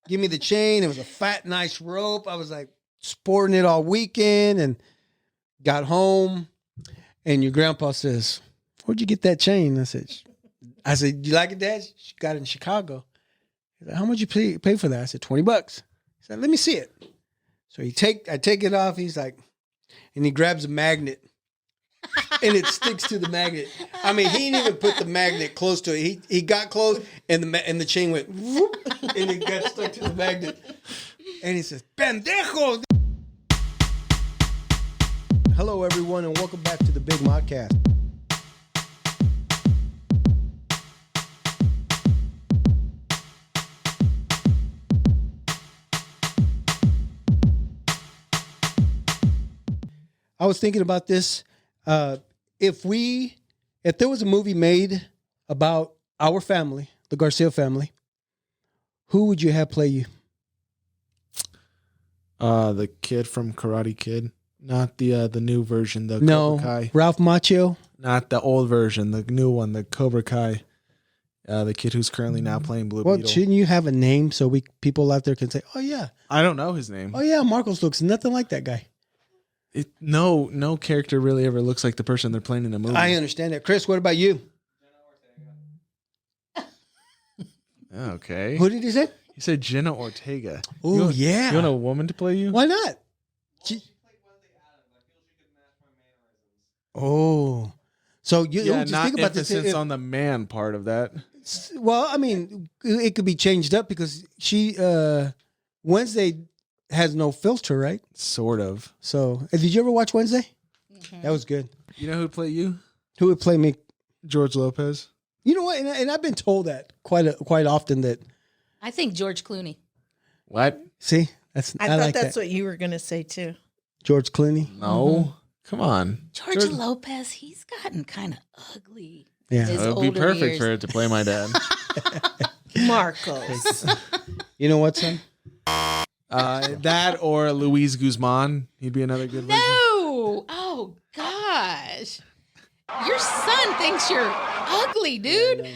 give me the chain. It was a fat, nice rope. I was like sporting it all weekend and got home. And your grandpa says, "Where'd you get that chain?" I said, "You like it, Dad?" She got it in Chicago. He's like, "How much you pay for that?" I said, $20. He said, "Let me see it." So I take it off. He's like, and he grabs a magnet. And it sticks to the magnet. I mean, he didn't even put the magnet close to it. He got close, and the chain went whoop, and it got stuck to the magnet. And he says, "Pendejo!" Hello, everyone, and welcome back to the Big Modcast. I was thinking about this. If there was a movie made about our family, the Garcia family, who would you have play you? The kid from Karate Kid, not the new version, the Cobra Kai. Ralph Macchio, not the old version, the new one, the Cobra Kai. The kid who's currently now playing Blue Beetle. Shouldn't you have a name so people out there can say, "Oh yeah, I don't know his name." Oh yeah, Marcos looks nothing like that guy. No character really ever looks like the person they're playing in a movie. I understand that. Chris, what about you? Okay. Who did he say? He said Jenna Ortega. Oh, yeah. You want a woman to play you? Why not? Oh. So you just not think about this. Emphasis on the man part of that. Well, I mean, it could be changed up because Wednesday has no filter, right? Sort of. So, did you ever watch Wednesday? Mm-hmm. That was good. You know who'd play you? Who would play me? George Lopez. You know what? And I've been told that quite often that. I think George Clooney. What? See, I thought that's what you were going to say too. George Clooney. No, mm-hmm. Come on. George Lopez. He's gotten kind of ugly. Yeah, it would be perfect for it to play my dad. Marcos. You know what, son? That or Luis Guzman. He'd be another good version. No! Oh, gosh. Your son thinks you're ugly, dude.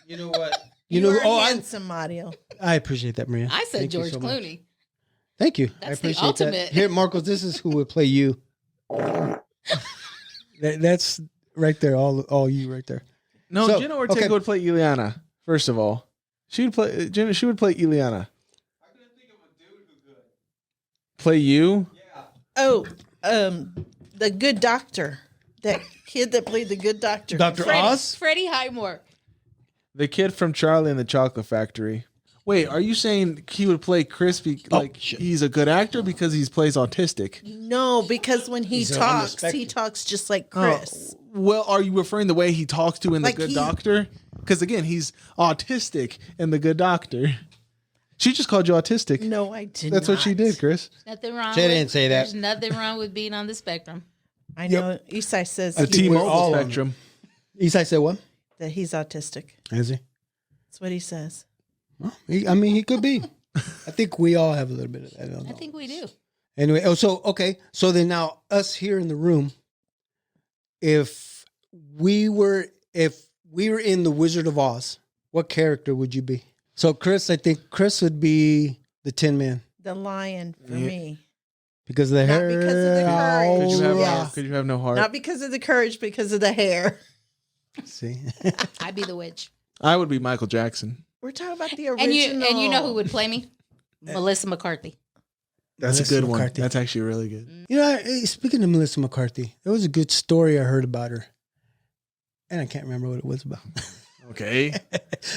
You know what? You are handsome, Mario. I appreciate that, Maria. I said George Clooney. Thank you. That's I appreciate the ultimate. that. Here, Marcos, this is who would play you. That's right there, all you right there. No, so, Jenna Ortega would play Ileana, first of all. She would play Ileana. Play you? Yeah. Oh, the good doctor. That kid that played the good doctor. Dr. Oz? Freddie Highmore. The kid from Charlie and the Chocolate Factory. Wait, are you saying he would play Chris he's a good actor because he plays autistic? No, because when he talks just like Chris. Well, are you referring the way he talks to in The Good Doctor? Because again, he's autistic in The Good Doctor. She just called you autistic. No, I didn't. That's what she did, Chris. Nothing wrong. She didn't say that. There's nothing wrong with being on the spectrum. I know. Yep. Isai says the T-Mobile spectrum. Isai said what? That he's autistic. Is he? That's what he says. Well, he could be. I think we all have a little bit of that. I think we do. Anyway, so then now us here in the room, if we were in the Wizard of Oz, what character would you be? So Chris, I think Chris would be the Tin Man. The lion for me. Because of the hair. Not because of the courage. Could you have no heart? Not because of the courage, because of the hair. See? I'd be the witch. I would be Michael Jackson. We're talking about the original. And you know who would play me? Melissa McCarthy. That's a good one. That's actually really good. You know, speaking of Melissa McCarthy, there was a good story I heard about her. And I can't remember what it was about. Okay.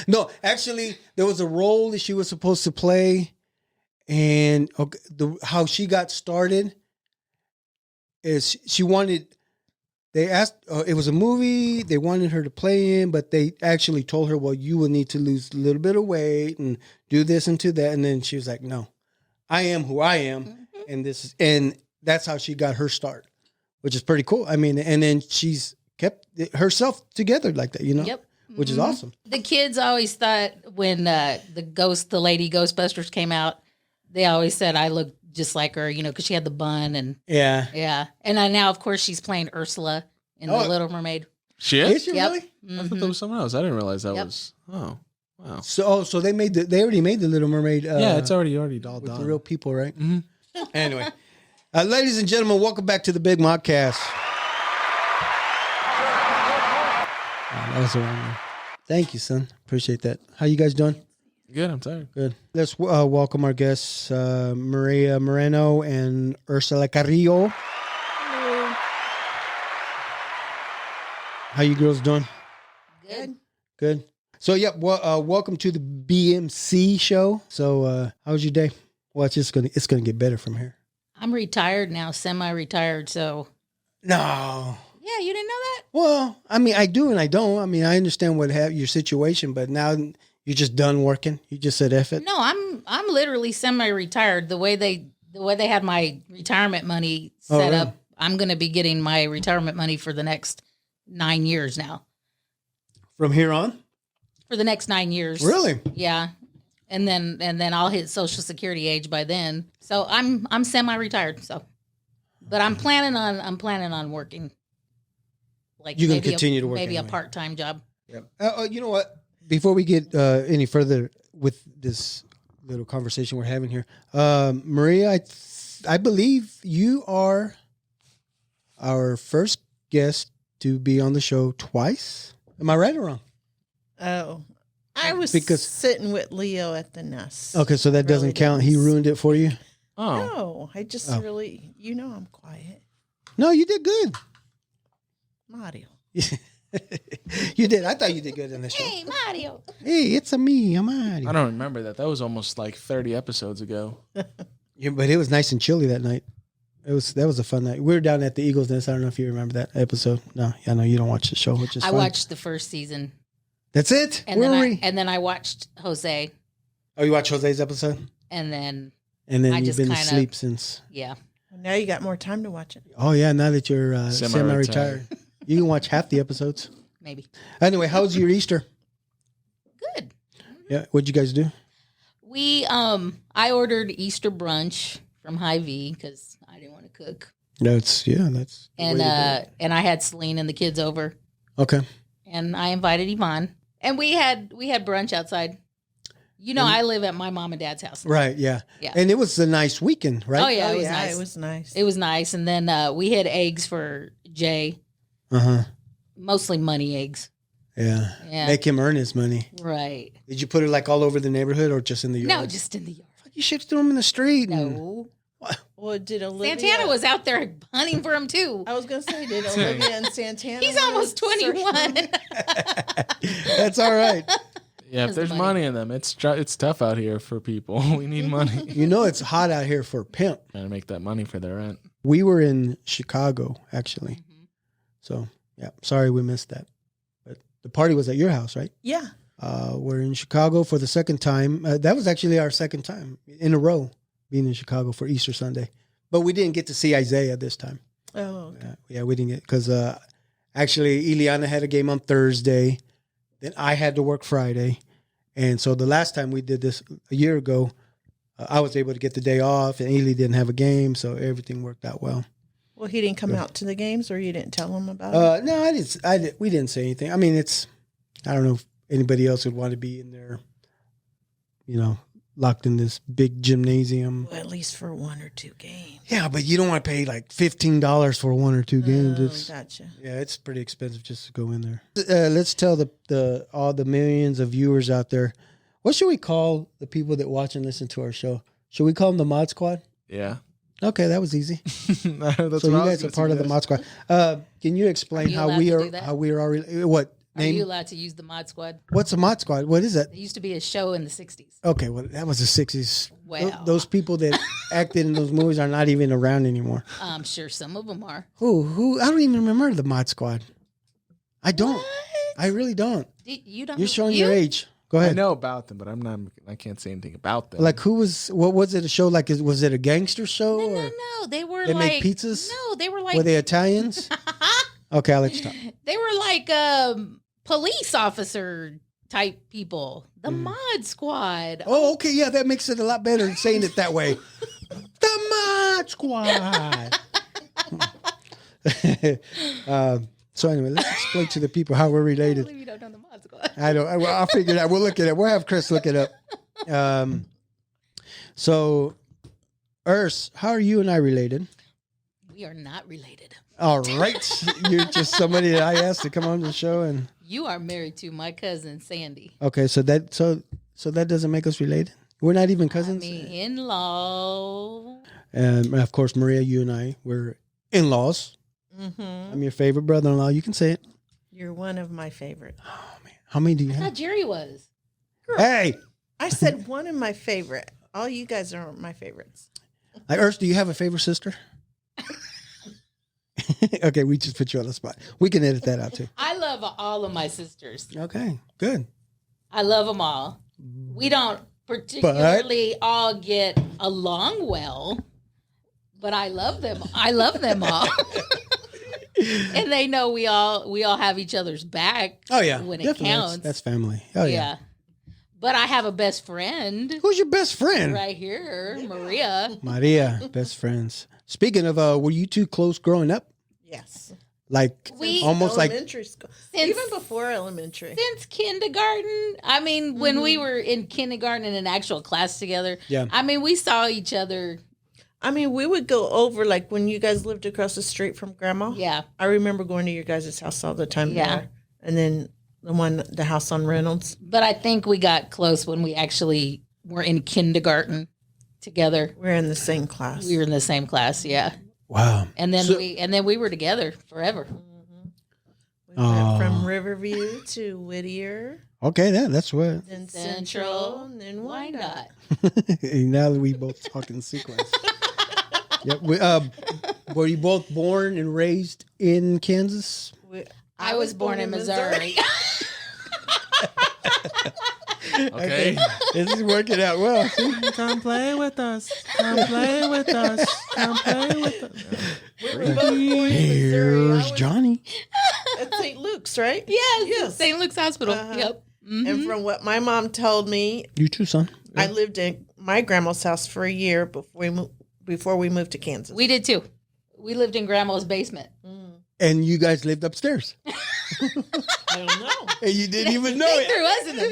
No, actually, there was a role that she was supposed to play. And how she got started is they asked, it was a movie they wanted her to play in, but they actually told her, well, you will need to lose a little bit of weight and do this and do that. And then she was like, no, I am who I am. Mm-hmm. And that's how she got her start, which is pretty cool. I mean, and then she's kept herself together like that, you know? Yep. Which is awesome. The kids always thought when the lady Ghostbusters came out, they always said I looked just like her, you know, because she had the bun and yeah. And now, of course, she's playing Ursula in The Little Mermaid. She is? Is she really? I thought that was someone else. I didn't realize that was. Oh, Wow. So they already made the Little Mermaid. Yeah, it's already all with done. the real people, right? Mm-hmm. Anyway, ladies and gentlemen, welcome back to the Big Modcast. That was the wrong one. Thank you, son. Appreciate that. How you guys doing? Good. I'm tired. Good. Let's welcome our guests, Maria Moreno and Ursula Carrillo. Hello. How you girls doing? Good. Good. So, welcome to the BMC show. So, how was your day? Well, it's gonna get better from here. I'm retired now, semi-retired. So No. yeah, you didn't know that? Well, I mean, I do and I don't. I mean, I understand your situation, but now you're just done working. You just said F it. No, I'm literally semi-retired. The way they had my retirement money set really? up, I'm going to be getting my retirement money for the next 9 years now. From here on? For the next 9 years. Really? Yeah. And then I'll hit Social Security age by then. So I'm semi-retired. So, but I'm planning on working. Like you're gonna continue to work. Maybe anyway. a part-time job. Yeah. You know what? Before we get any further with this little conversation we're having here, Maria, I believe you are our first guest to be on the show twice. Am I right or wrong? Oh, I was Because- sitting with Leo at the nest. Okay, so that doesn't count. He ruined it for you. Oh. No, I just really, I'm quiet. No, you did good. Mario. You did. I thought you did good in the show. Hey, Mario. Hey, it's me. I'm Mario. I don't remember that. That was almost like 30 episodes ago. Yeah, but it was nice and chilly that night. That was a fun night. We were down at the Eagles Nest. I don't know if you remember that episode. No, I know you don't watch the show, which is I fine. watched the first season. That's it. And then I watched Jose. Oh, you watched Jose's episode, And then I you've just been kinda- asleep since. yeah. Now you got more time to watch it. Oh yeah, now that you're Semi-retired. semi-retired, you can watch half the episodes. Maybe. Anyway, how was your Easter? Good. Yeah, what'd you guys do? We I ordered Easter brunch from Hy-Vee because I didn't want to cook. That's the And way to do it. and I had Celine and the kids over, Okay. and I invited Yvonne, and we had brunch outside. You know, I live at my mom and dad's house. Right. Yeah. Yeah. And it was a nice weekend, right? Oh yeah, Oh, it was yeah, nice. it was nice. It was nice, and then we had eggs for Jay, Uh huh. mostly money eggs. Yeah. Yeah. Make him earn his money. Right. Did you put it like all over the neighborhood or just in the yard? No, just in the yard. You should throw him in the street. and- No. Well, did Olivia? Santana was out there hunting for him too. I was going to say, did Olivia and Santana? He's almost search for 21. him? That's all right. Yeah, if Has there's the money in them, it's tough out here for people. We need money. You know it's hot out here for a pimp. Trying to make that money for their rent. We were in Chicago, actually. Mm-hmm. So, yeah, sorry we missed that. But the party was at your house, right? Yeah. We're in Chicago for the second time. That was actually our second time in a row being in Chicago for Easter Sunday. But we didn't get to see Isaiah this time. Oh, okay. Yeah, we didn't get, because actually Ileana had a game on Thursday. Then I had to work Friday. And so the last time we did this a year ago, I was able to get the day off and Ely didn't have a game. So everything worked out well. Well, he didn't come out to the games, or you didn't tell him about it? No, we didn't say anything. I mean, I don't know if anybody else would want to be in there, locked in this big gymnasium. Well, at least for one or two games. Yeah, but you don't want to pay like $15 for one or two games. Oh, gotcha. Yeah, it's pretty expensive just to go in there. Let's tell all the millions of viewers out there, what should we call the people that watch and listen to our show? Should we call them the Mod Squad? Yeah. Okay, that was easy. That's So what you I was guys are gonna part of the suggest. Mod Squad. Can you explain Are you how allowed we to are do that? how we are already what Are name? you allowed to use the Mod Squad? What's a Mod Squad? What is that? It used to be a show in the 60s. Okay, well that was the 60s. Wow. Those people that acted in those movies are not even around anymore. I'm sure some of them are. Who? I don't even remember the Mod Squad. I don't. What? I really don't. You don't You're showing you? your age. Go I ahead. know about them, but I can't say anything about them. Like what was it a show like? Was it a gangster show No, or no, no. They were they like make pizzas? No, they were like were they Italians? Okay, I'll let you talk. they were like police officer type people. The Mod Squad. Oh, okay, yeah, that makes it a lot better than saying it that way. The Mod Squad. So anyway, let's explain to the people how we're I related. believe you don't know the Mod Squad. I don't. I'll figure it out. We'll look it up. We'll have Chris look it up. So, Urs, how are you and I related? We are not related. All right. You're just somebody that I asked to come on the show, and you are married to my cousin Sandy. Okay, so that doesn't make us related. We're not even cousins. I mean, in-law. And of course, Maria, you and I were in-laws. Mm-hmm. I'm your favorite brother-in-law. You can say it. You're one of my favorite. Oh man, how many do you I have? thought Jerry was. Girl, Hey, I said one of my favorite. All you guys are my favorites. like Urs, do you have a favorite sister? Okay, we just put you on the spot. We can edit that out too. I love all of my sisters. Okay, good. I love them all. We don't particularly all get along well, but I love them. I love them all. And they know we all have each other's back. Oh yeah, when it definitely. counts. That's family. Oh yeah. But I have a best friend Who's your best friend? right here, Maria. Maria, best friends. Speaking of, were you two close growing up? Yes. Like almost like elementary school. Since- Even before elementary. Since kindergarten. I mean, when we were in kindergarten in an actual class together, Yeah. I mean, we saw each other. I mean, we would go over, like, when you guys lived across the street from Grandma. Yeah. I remember going to your guys' house all the time. Yeah. There. And then the house on Reynolds. But I think we got close when we actually were in kindergarten together. We're in the same class. We were in the same class, yeah. wow. And then we were together forever. We went from Riverview to Whittier, Okay, that's what. then Central, and then Why Wyandotte. not? Now that we both talk in sequence. Yep. Were you both born and raised in Kansas? I was born in Missouri. Okay. This is working out well. Come play with us. Come play with us. Come play with us. We were both born in Missouri. Here's Johnny. At St. Luke's, right? Yes. St. Luke's Hospital. Yep. Mm-hmm. And from what my mom told me, You too, son. I lived in my grandma's house for a year before we moved to Kansas. We did too. We lived in Grandma's basement. And you guys lived upstairs. I don't know. And you didn't even know They it. threw us in the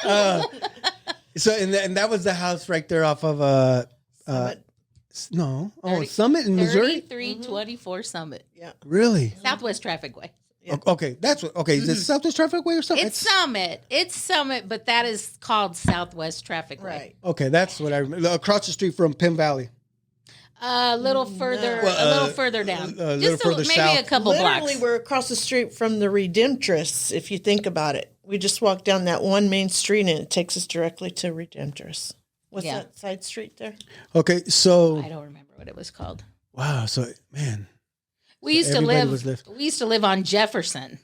basement. So, and that was the house right there off of Summit. no, 30 Summit in Missouri. 3324 Summit. Yeah. Really? Southwest Traffic Way. Yeah. Okay, that's what. Okay, is it Southwest Traffic Way or something? It's Summit. It's Summit, but that is called Southwest Traffic Way. Right. Okay, that's what I remember. Across the street from Penn Valley. A little further, Well, a little further down. a little Just further maybe south. a couple Literally, blocks. we're across the street from the Redemptress, if you think about it. We just walk down that one main street and it takes us directly to Redemptress. What's Yeah. that side street there? Okay, so I don't remember what it was called. wow, so man, We used to everybody live. was left- We used to live on Jefferson,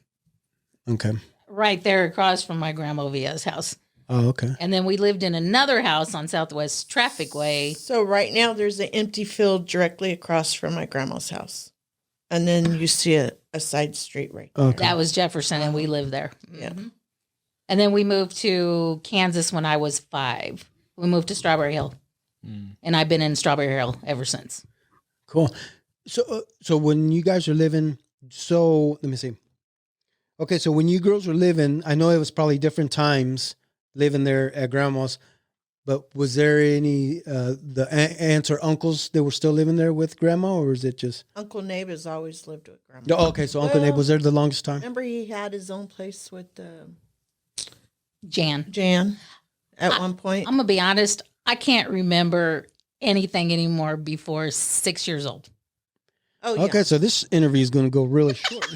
okay. right there across from my grandma Via's house, Oh, okay. and then we lived in another house on Southwest Traffic Way. So right now there's an empty field directly across from my grandma's house. And then you see a side street right there. Okay. That was Jefferson, and we lived there. Yeah. Mhm. And then we moved to Kansas when I was 5. We moved to Strawberry Hill, and I've been in Strawberry Hill ever since. Cool. So when you guys are living, so let me see. Okay, so when you girls were living, I know it was probably different times living there at grandma's, but was there any the aunts or uncles that were still living there with grandma, or is it just? Uncle Nabe has always lived with grandma. Oh, okay, so Uncle Well, Nate was there the longest time. Remember he had his own place with Jan, Jan at one point? I'm gonna be honest. I can't remember anything anymore before 6 years old. Oh, yeah. Okay, so this interview is going to go really short.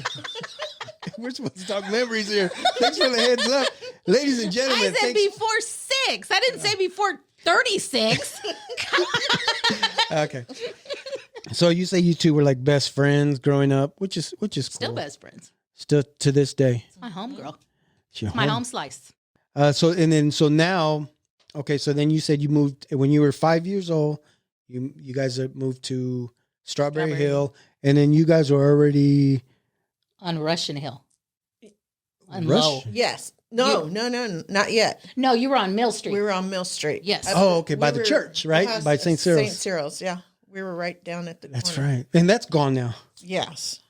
We're supposed to talk memories here. Thanks for the heads up, ladies and gentlemen. I said before 6. I didn't say before 36. Okay. So you say you two were like best friends growing up, which is Still cool. best friends. Still to this day. It's my home girl. It's your My home slice. So now, okay. So then you said you moved when you were 5 years old. You guys moved to Strawberry Hill, and then you guys were already On Russian Hill. On Rush- Low. Yes. No, not yet. No, you were on Mill Street. We were on Mill Street. Yes. Oh, okay, by the church, right? By St. Cyril's. St. Cyril's, yeah. We were right down at the That's corner. right, and that's gone now. Yes.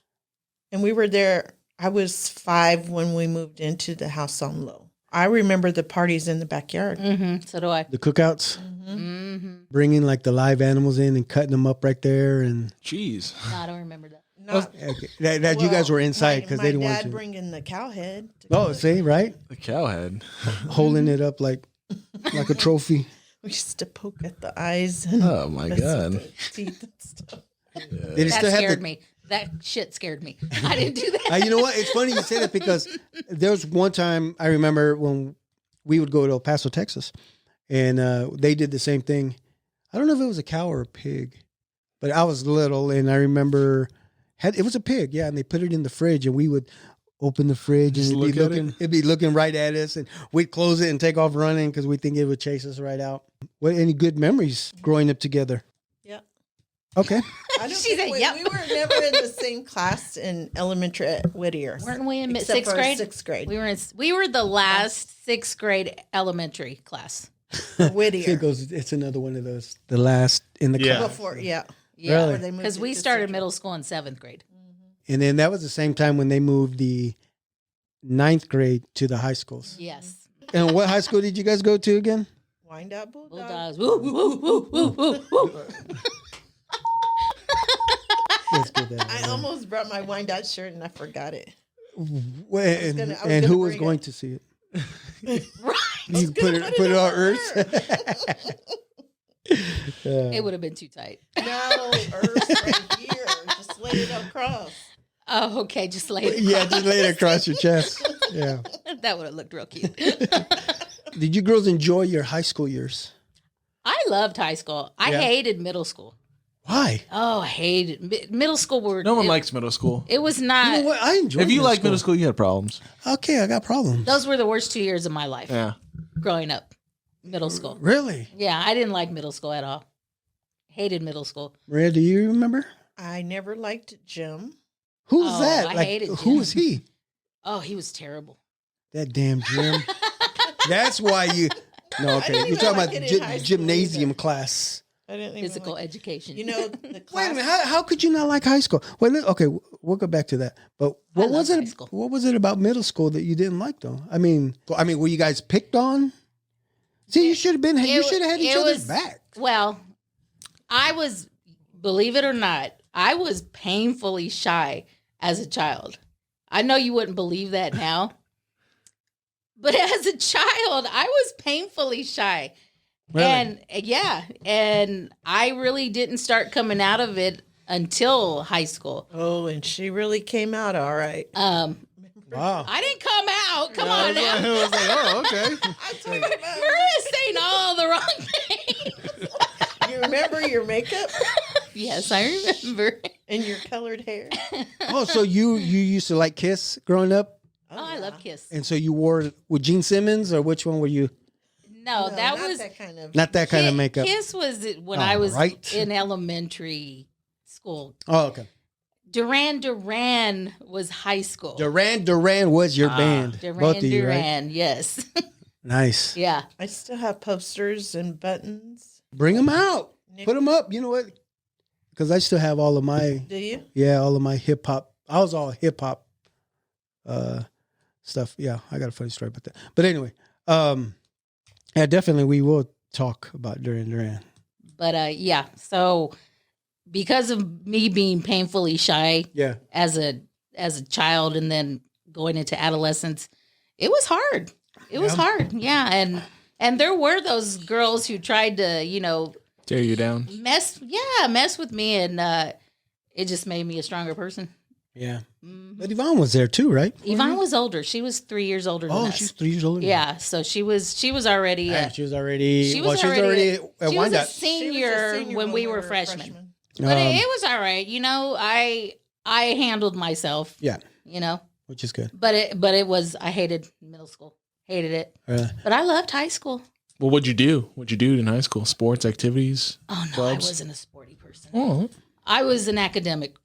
And we were there, I was 5 when we moved into the house on Low. I remember the parties in the backyard. Mm-hmm. So do I. The cookouts, Mm-hmm. bringing like the live animals in and cutting them up right there, and Jeez. No, I don't remember that. Not, okay. that you guys were inside because they didn't want My dad to. bringing the cow head. Oh, see, right, The cowhead. holding it up like a trophy. We used to poke at the eyes. And Oh, my mess with God. the teeth and stuff. Did it That still have scared the? me. That shit scared me. I didn't do that. You know what? It's funny you say that because there was one time I remember when we would go to El Paso, Texas, and they did the same thing. I don't know if it was a cow or a pig, but I was little and I remember it was a pig, yeah, and they put it in the fridge and we would open the fridge Just and look at it? it'd be looking right at us and we'd close it and take off running because we think it would chase us right out. What any good memories growing up together? Yeah. Okay. I don't She think said, "Yep." we were never in the same class in elementary at Whittier. Weren't we in Except sixth for grade? 6th grade. We were the last 6th grade elementary class. Whittier. It's another one of those. The last in the Yeah. class. Before, yeah. Yeah, Really? Before they moved because it we to started Central. middle school in 7th grade. And then that was the same time when they moved the 9th grade to the high schools. Yes. And what high school did you guys go to again? Wind Up Bulldog. Bulldogs. Woo, woo, woo, woo, woo, woo. Let's get that. I almost brought my Wind Out shirt and I forgot it. Well, and gonna- I was and gonna who was bring going it. to see it? Right. You put it on Earth. It would have been too tight. No, Earth right here. Just lay it across. Oh, okay. Just lay it. Yeah, just lay it across your chest. Yeah. That would have looked real cute. Did you girls enjoy your high school years? I loved high school. I Yeah. hated middle school. Why? Oh, I hated middle school. No one likes middle school. It was You not. know what? I enjoyed. If you like middle school, you had problems. Okay, I got problems. Those were the worst 2 years of my life. Yeah. Growing up, middle school. Really? Yeah, I didn't like middle school at all. Hated middle school. Maria, do you remember? I never liked Jim. Who was Oh, that? I Like, hated who Jim. was he? Oh, he was terrible. That damn Jim. That's why you. No, okay. didn't You're even talking like about it in high school gymnasium either. class. I didn't even Physical like, education. You know, the class. Wait a minute. How could you not like high school? Well, okay, we'll go back to that. But what I was loved it? high school. What was it about middle school that you didn't like, though? I mean, were you guys picked on? See, you should have been. You should have had each other's back. Well, I was, believe it or not, I was painfully shy as a child. I know you wouldn't believe that now, but as a child, I was painfully shy. Really? And I really didn't start coming out of it until high school. Oh, and she really came out all right. Wow. I didn't come out. Come on now. I was like, oh, okay. I told you about You're saying all the wrong things. You remember your makeup Yes, I remember. and your colored hair? Oh, so you used to like Kiss growing up, Oh, I love Kiss. and so you wore with Gene Simmons, or which one were you? No, that not was that kind of. Not that kind of makeup. Kiss was when Oh, I was right. in elementary school. Oh, okay. Duran was high school. Duran was your band. Both Duran of you, right? Duran, yes. Nice. Yeah. I still have posters and buttons. Bring them out. Put them up. You know what? Because I still have all of my Do you? all of my hip hop. I was all hip hop stuff. Yeah, I got a funny story about that. But anyway, yeah, definitely we will talk about Duran. But yeah, so because of me being painfully shy Yeah. as a child and then going into adolescence, it was hard. It was hard. Yeah, and there were those girls who tried to, Tear you down. mess with me, and it just made me a stronger person. Yeah. But Yvonne was there too, right? Yvonne was older. She was 3 years older than Oh, us. she's 3 years older. Yeah, so she was already Yeah, she was already. she was already at she was a Wyandotte. senior, when we were freshmen. But Um, it was all right. I handled myself. Yeah, Which is good. But it was, I hated middle school. Hated it. But I loved high school. Well, what'd you do? What'd you do in high school? Sports, activities? Oh no, Clubs? I wasn't a sporty person. Oh. I was an academic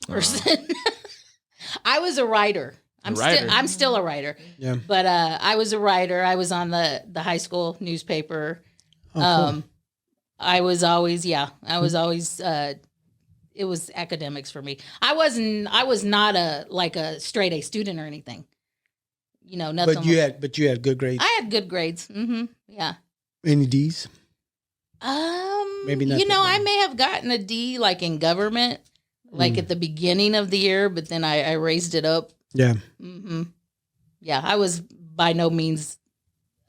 person. I was a writer. I'm still a writer. Yeah. But I was a writer. I was on the high school newspaper. Oh, cool. I was always academics for me. I was not a straight A student or anything. Nothing. But you had good grades. I had good grades. Yeah. Any D's? Maybe not. I may have gotten a D like in government, like at the beginning of the year, but then I raised it up. Yeah. Yeah, I was by no means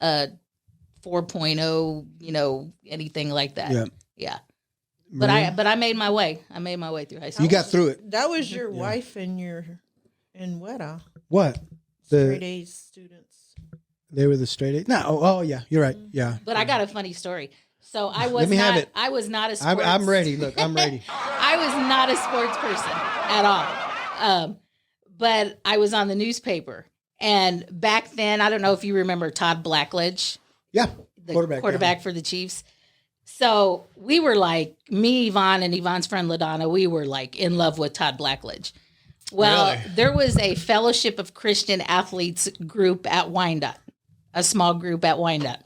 4.0, anything like that. Yeah. Yeah. But I made my way. I made my way through high school. You got through it. That was your wife and Weta. What? Straight A students. They were the straight A. No. Oh yeah, you're right. Yeah. But I got a funny story. So I was Let me not. have it. I was not a sports. I'm ready. Look, I'm ready. I was not a sports person at all. But I was on the newspaper, and back then, I don't know if you remember Todd Blackledge. Yeah. The quarterback for the Chiefs. So we were like, me, Yvonne, and Yvonne's friend LaDonna, we were like in love with Todd Blackledge. Well, Really? There was a Fellowship of Christian Athletes group at Wyandotte, a small group at Wyandotte.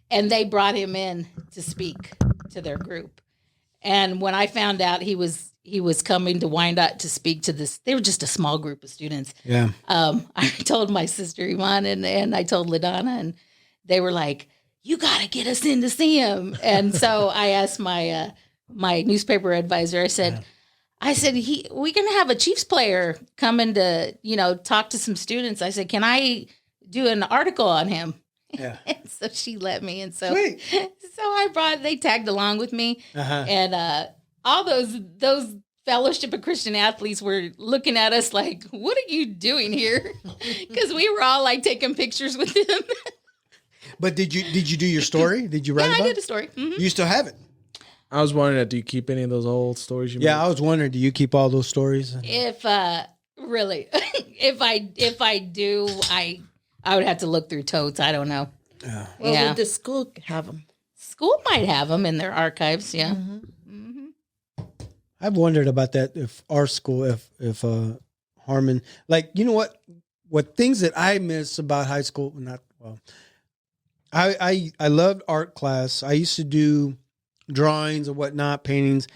And they brought him in to speak to their group. And when I found out he was coming to Wyandotte to speak to this, they were just a small group of students. Yeah. I told my sister Yvonne and I told LaDonna, and they were like, "You got to get us in to see him." And so I asked my my newspaper advisor. I said, we're gonna have a Chiefs player coming to talk to some students. I said, "Can I do an article on him?" Yeah. And so she let me, and so Sweet. so they tagged along with me, and all those Fellowship of Christian Athletes were looking at us like, "What are you doing here?" Because we were all like taking pictures with him. But did you do your story? Did you write Yeah, about I it? did a story. You still have it? I was wondering, do you keep any of those old stories you made? Yeah, I was wondering, do you keep all those stories? If really, if I do, I would have to look through totes. I don't know. Well, Yeah. would the school have them? School might have them in their archives. Yeah. I've wondered about that. If our school, if Harmon, like, what things that I miss about high school, I loved art class. I used to do drawings and whatnot, paintings,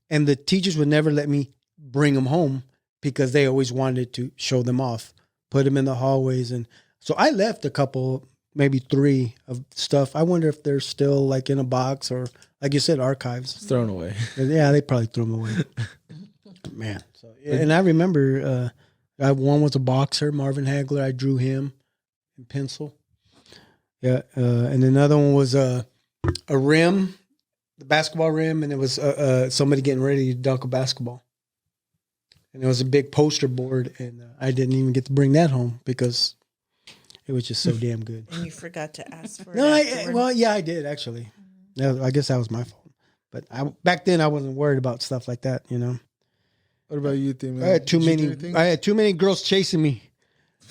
and the teachers would never let me bring them home because they always wanted to show them off, put them in the hallways. And so I left a couple, maybe 3 of stuff. I wonder if they're still like in a box or, like you said, archives. It's thrown away. Yeah, they probably threw them away. Man. So, and I remember one was a boxer, Marvin Hagler. I drew him in pencil. Yeah. And another one was a rim, the basketball rim, and it was somebody getting ready to dunk a basketball. And it was a big poster board, and I didn't even get to bring that home because it was just so damn good. And you forgot to ask for it. No, afterward. I did actually. No, I guess that was my fault. But back then I wasn't worried about stuff like that, What about you, Tim? I had too many girls chasing me.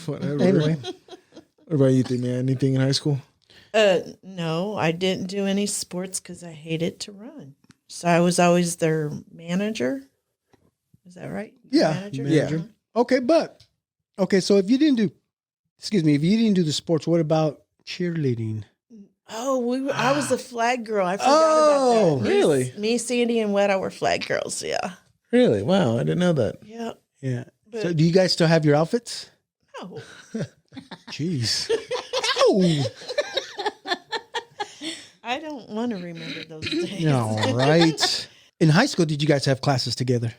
Whatever. Anyway, What about you, Tim, man? Anything in high school? No, I didn't do any sports because I hated to run. So I was always their manager. Is that right? yeah, Manager? manager. Okay, so if you didn't do the sports, what about cheerleading? Oh, I was a flag girl. I forgot Oh, about that. really? Me, Sandy, and Weta were flag girls. Yeah. Really? Wow, I didn't know that. Yeah. Yeah. But- So do you guys still have your outfits? No. Jeez. Oh. I don't want to remember those days. All right. In high school, did you guys have classes together?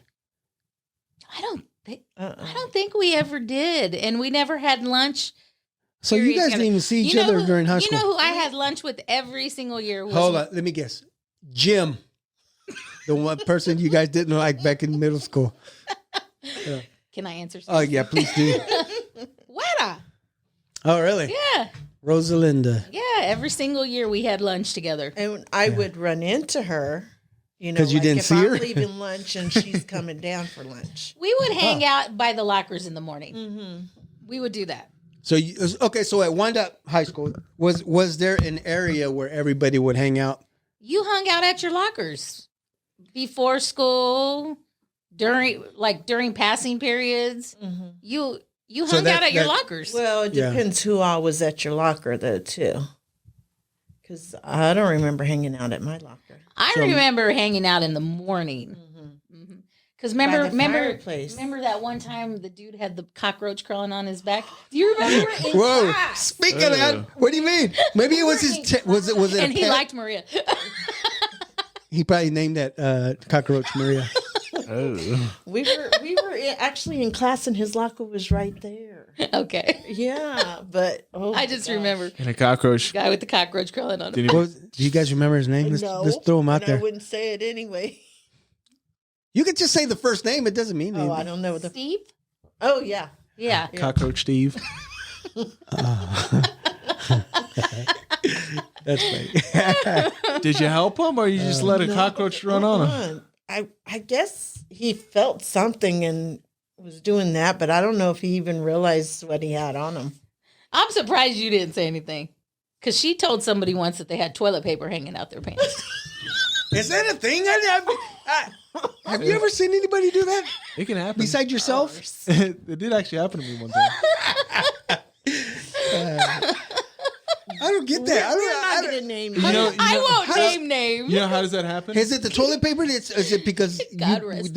I don't think we ever did, and we never had lunch. So you guys didn't even see each other during high school? You know who I had lunch with every single year? Hold on, let me guess. Jim, the one person you guys didn't like back in middle school. Can I answer? Oh yeah, please do. Weta. Oh really? Yeah. Rosalinda. Yeah. Every single year we had lunch together. And I would run into her, 'Cause you didn't if see I'm her? leaving lunch and she's coming down for lunch. We would hang out by the lockers in the morning. We would do that. So so at Wyandotte High School, was there an area where everybody would hang out? You hung out at your lockers before school, during passing periods. You hung out at your lockers. Well, it depends who all was at your locker, though, too. Because I don't remember hanging out at my locker. I remember hanging out in the morning. Because By the remember fireplace. that one time the dude had the cockroach crawling on his back? Do you remember? In Whoa! class? Speaking of that, what do you mean? Maybe it was his. Was it? And a he pet? liked Maria. He probably named that cockroach Maria. Oh. We were actually in class, and his locker was right there. Okay. Yeah, but I just remember And a cockroach. the guy with the cockroach crawling on him. Did he- Do you guys remember his name? Let's throw him out and I there. wouldn't say it anyway. You could just say the first name. It doesn't mean anything. Oh, I don't know the. Steve? Oh yeah. Yeah. Cockroach Steve. That's funny. Did you help him, or you just let a cockroach run on him? I guess he felt something and was doing that, but I don't know if he even realized what he had on him. I'm surprised you didn't say anything. Because she told somebody once that they had toilet paper hanging out their pants. Is that a thing? Have you ever seen anybody do that It can happen. besides yourself? It did actually happen to me one time. I don't get that. We're not going to name You know- I won't how- name names. You know how does that happen? Is it the toilet paper? Is it because God rest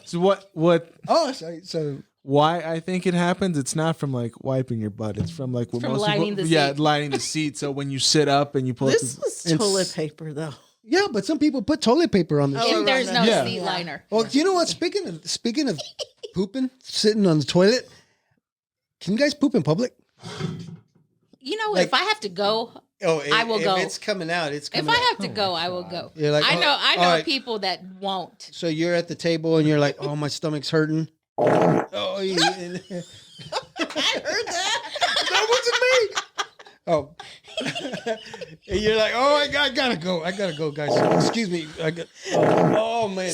So what? Oh, sorry. So Why I think it happens? It's not from like wiping your butt. It's from like what From most lining people, the yeah, seat. lining the seat. So when you sit up and you pull This it, was It's- toilet paper, though. yeah, but some people put toilet paper on their. Oh, shit. If there's no Yeah. seat liner. Well, you know what? Speaking of pooping, sitting on the toilet, can you guys poop in public? You know, Like- if I have to go, Oh, I will go. If it's coming out, it's coming if I out. have to go, I will go. You're like, I oh, know all right. people that won't. So you're at the table and you're like, "Oh, my stomach's hurting." Oh, yeah. I heard that. That wasn't me. Oh, and you're like, "Oh, I gotta go. I gotta go, guys. Excuse me. Oh man,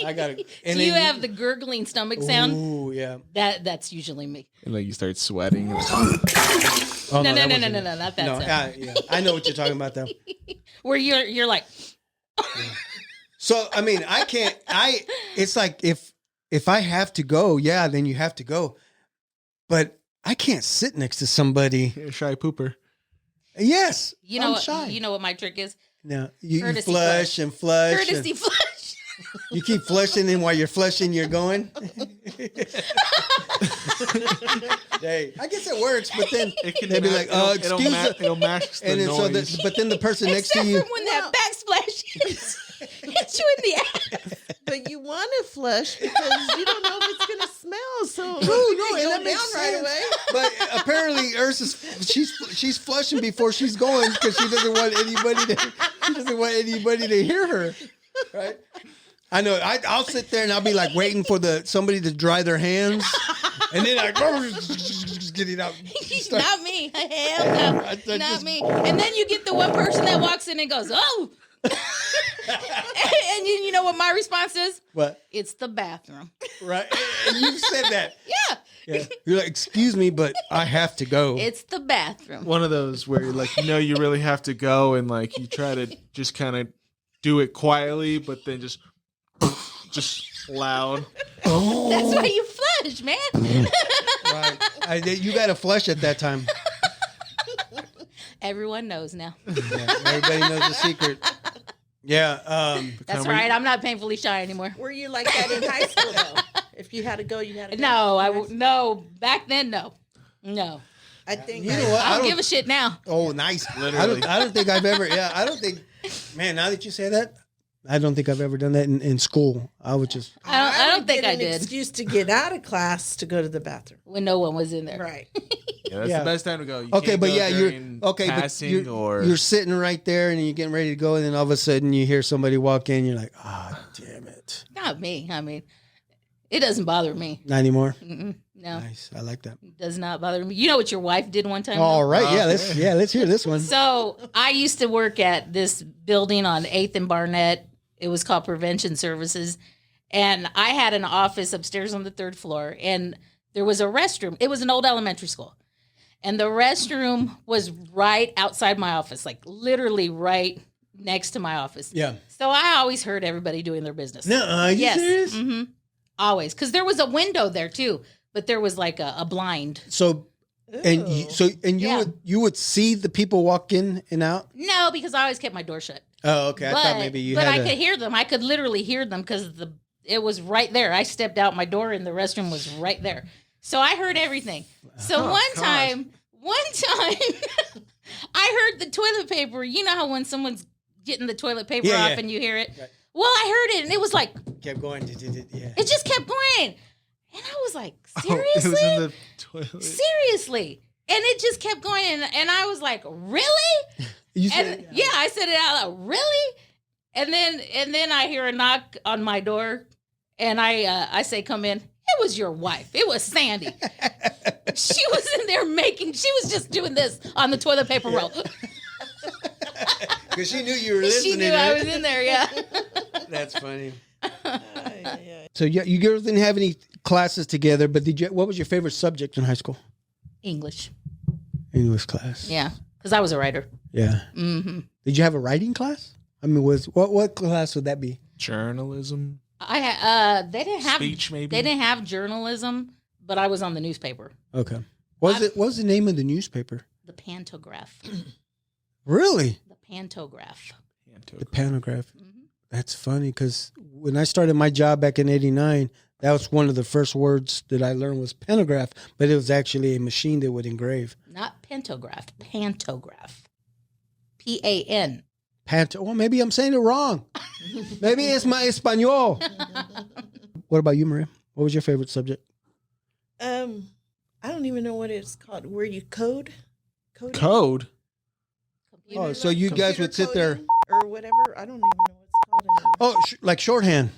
I gotta." And Do you have the gurgling stomach sound? Ooh, yeah. That's usually me. and like you start sweating. And Oh, No, that no, wasn't no, it. not that No, sound. yeah, I know what you're talking about though. Where you're like, So I mean, I can't. It's like if I have to go, yeah, then you have to go. But I can't sit next to somebody. You're a shy pooper. Yes, you know, I'm what, shy. you know what my trick is? No, you Courtesy flush and flush. and Courtesy flush. you keep flushing, and while you're flushing, you're going. Hey, I guess it works, but then they'd be like, "Excuse me," it'll mask the and then noise. but then the person next Except to you. for when that backsplash hits you in the ass. But you want to flush because you don't know if it's going to smell. So No, you and go that makes down right sense. away. But apparently, she's flushing before she's going because she doesn't want anybody to hear her, right? I know. I'll sit there and I'll be like waiting for somebody to dry their hands, and then I get it out. Not me. Hell no. Not me. And then you get the one person that walks in and goes, "Oh." And you know what my response is? What? It's the bathroom. Right? And you said that. Yeah. You're like, "Excuse me, but I have to go." It's the bathroom. One of those where you're like, you really have to go, and like you try to just kind of do it quietly, but then just loud. Oh, That's why you flush, man. right. You got to flush at that time. Everyone knows now. Yeah, everybody knows the secret. Yeah. That's right. I'm not painfully shy anymore. Were you like that in high school, though? If you had to go, you had to go. No, no. Back then, no. I think You know what? I don't give a shit now. Oh, nice. Literally. I don't think I've ever. Yeah, I don't think. Man, now that you say that, I don't think I've ever done that in school. I would just. I don't would think get I an did. excuse to get out of class to go to the bathroom. When no one was in there. Right. Yeah, that's Yeah. the best time to go. You Okay, can't but go yeah, you're during okay. But passing you're sitting right there and you're getting ready to go, and then all of a sudden you hear somebody walk in. You're like, "Ah, damn it!" Not me. I mean, it doesn't bother me. Not anymore. No, Nice. I like that. it does not bother me. You know what your wife did one time? All though? right. Yeah. Okay. Let's hear this one. So I used to work at this building on 8th and Barnett. It was called Prevention Services. And I had an office upstairs on the 3rd floor. And there was a restroom. It was an old elementary school. And the restroom was right outside my office, like literally right next to my office. Yeah. So I always heard everybody doing their business. No, are you Yes. serious? Mm-hmm. Always. Because there was a window there too. But there was like a blind. So, Ooh. you Yeah. would see the people walk in and out. No, because I always kept my door shut. Oh, okay. I thought maybe you but had I could hear them. I could literally hear them because it was right there. I stepped out my door and the restroom was right there. So I heard everything. So one time, I heard the toilet paper. You know how when someone's getting the toilet paper off and you hear it? Right. Well, I heard it and it was like... Kept going. Yeah. It just kept going. And I was like, seriously? It was in the toilet. Seriously. And it just kept going. And I was like, really? I said it out loud. Really? And then I hear a knock on my door, and I say, "Come in." It was your wife. It was Sandy. She was in there she was just doing this on the toilet paper roll. Because she knew you were listening. She knew I was in there. Yeah. That's funny. So you girls didn't have any classes together, but what was your favorite subject in high school? English class. Yeah, because I was a writer. Yeah. Mm-hmm. Did you have a writing class? I mean, what class would that be? Journalism. They didn't have speech. Maybe they didn't have journalism, but I was on the newspaper. Okay. What was the name of the newspaper? The Pantograph. Really? The Pantograph. The Pantograph. Mm-hmm. That's funny because when I started my job back in '89, that was one of the first words that I learned was pantograph, but it was actually a machine that would engrave. Not pantograph, pantograph. P-A-N. Well, maybe I'm saying it wrong. Maybe it's my Espanol. What about you, Maria? What was your favorite subject? I don't even know what it's called. Where you code? Code? Oh, so you guys would sit there. Or whatever. I don't even know what it's called anymore. Oh, like shorthand.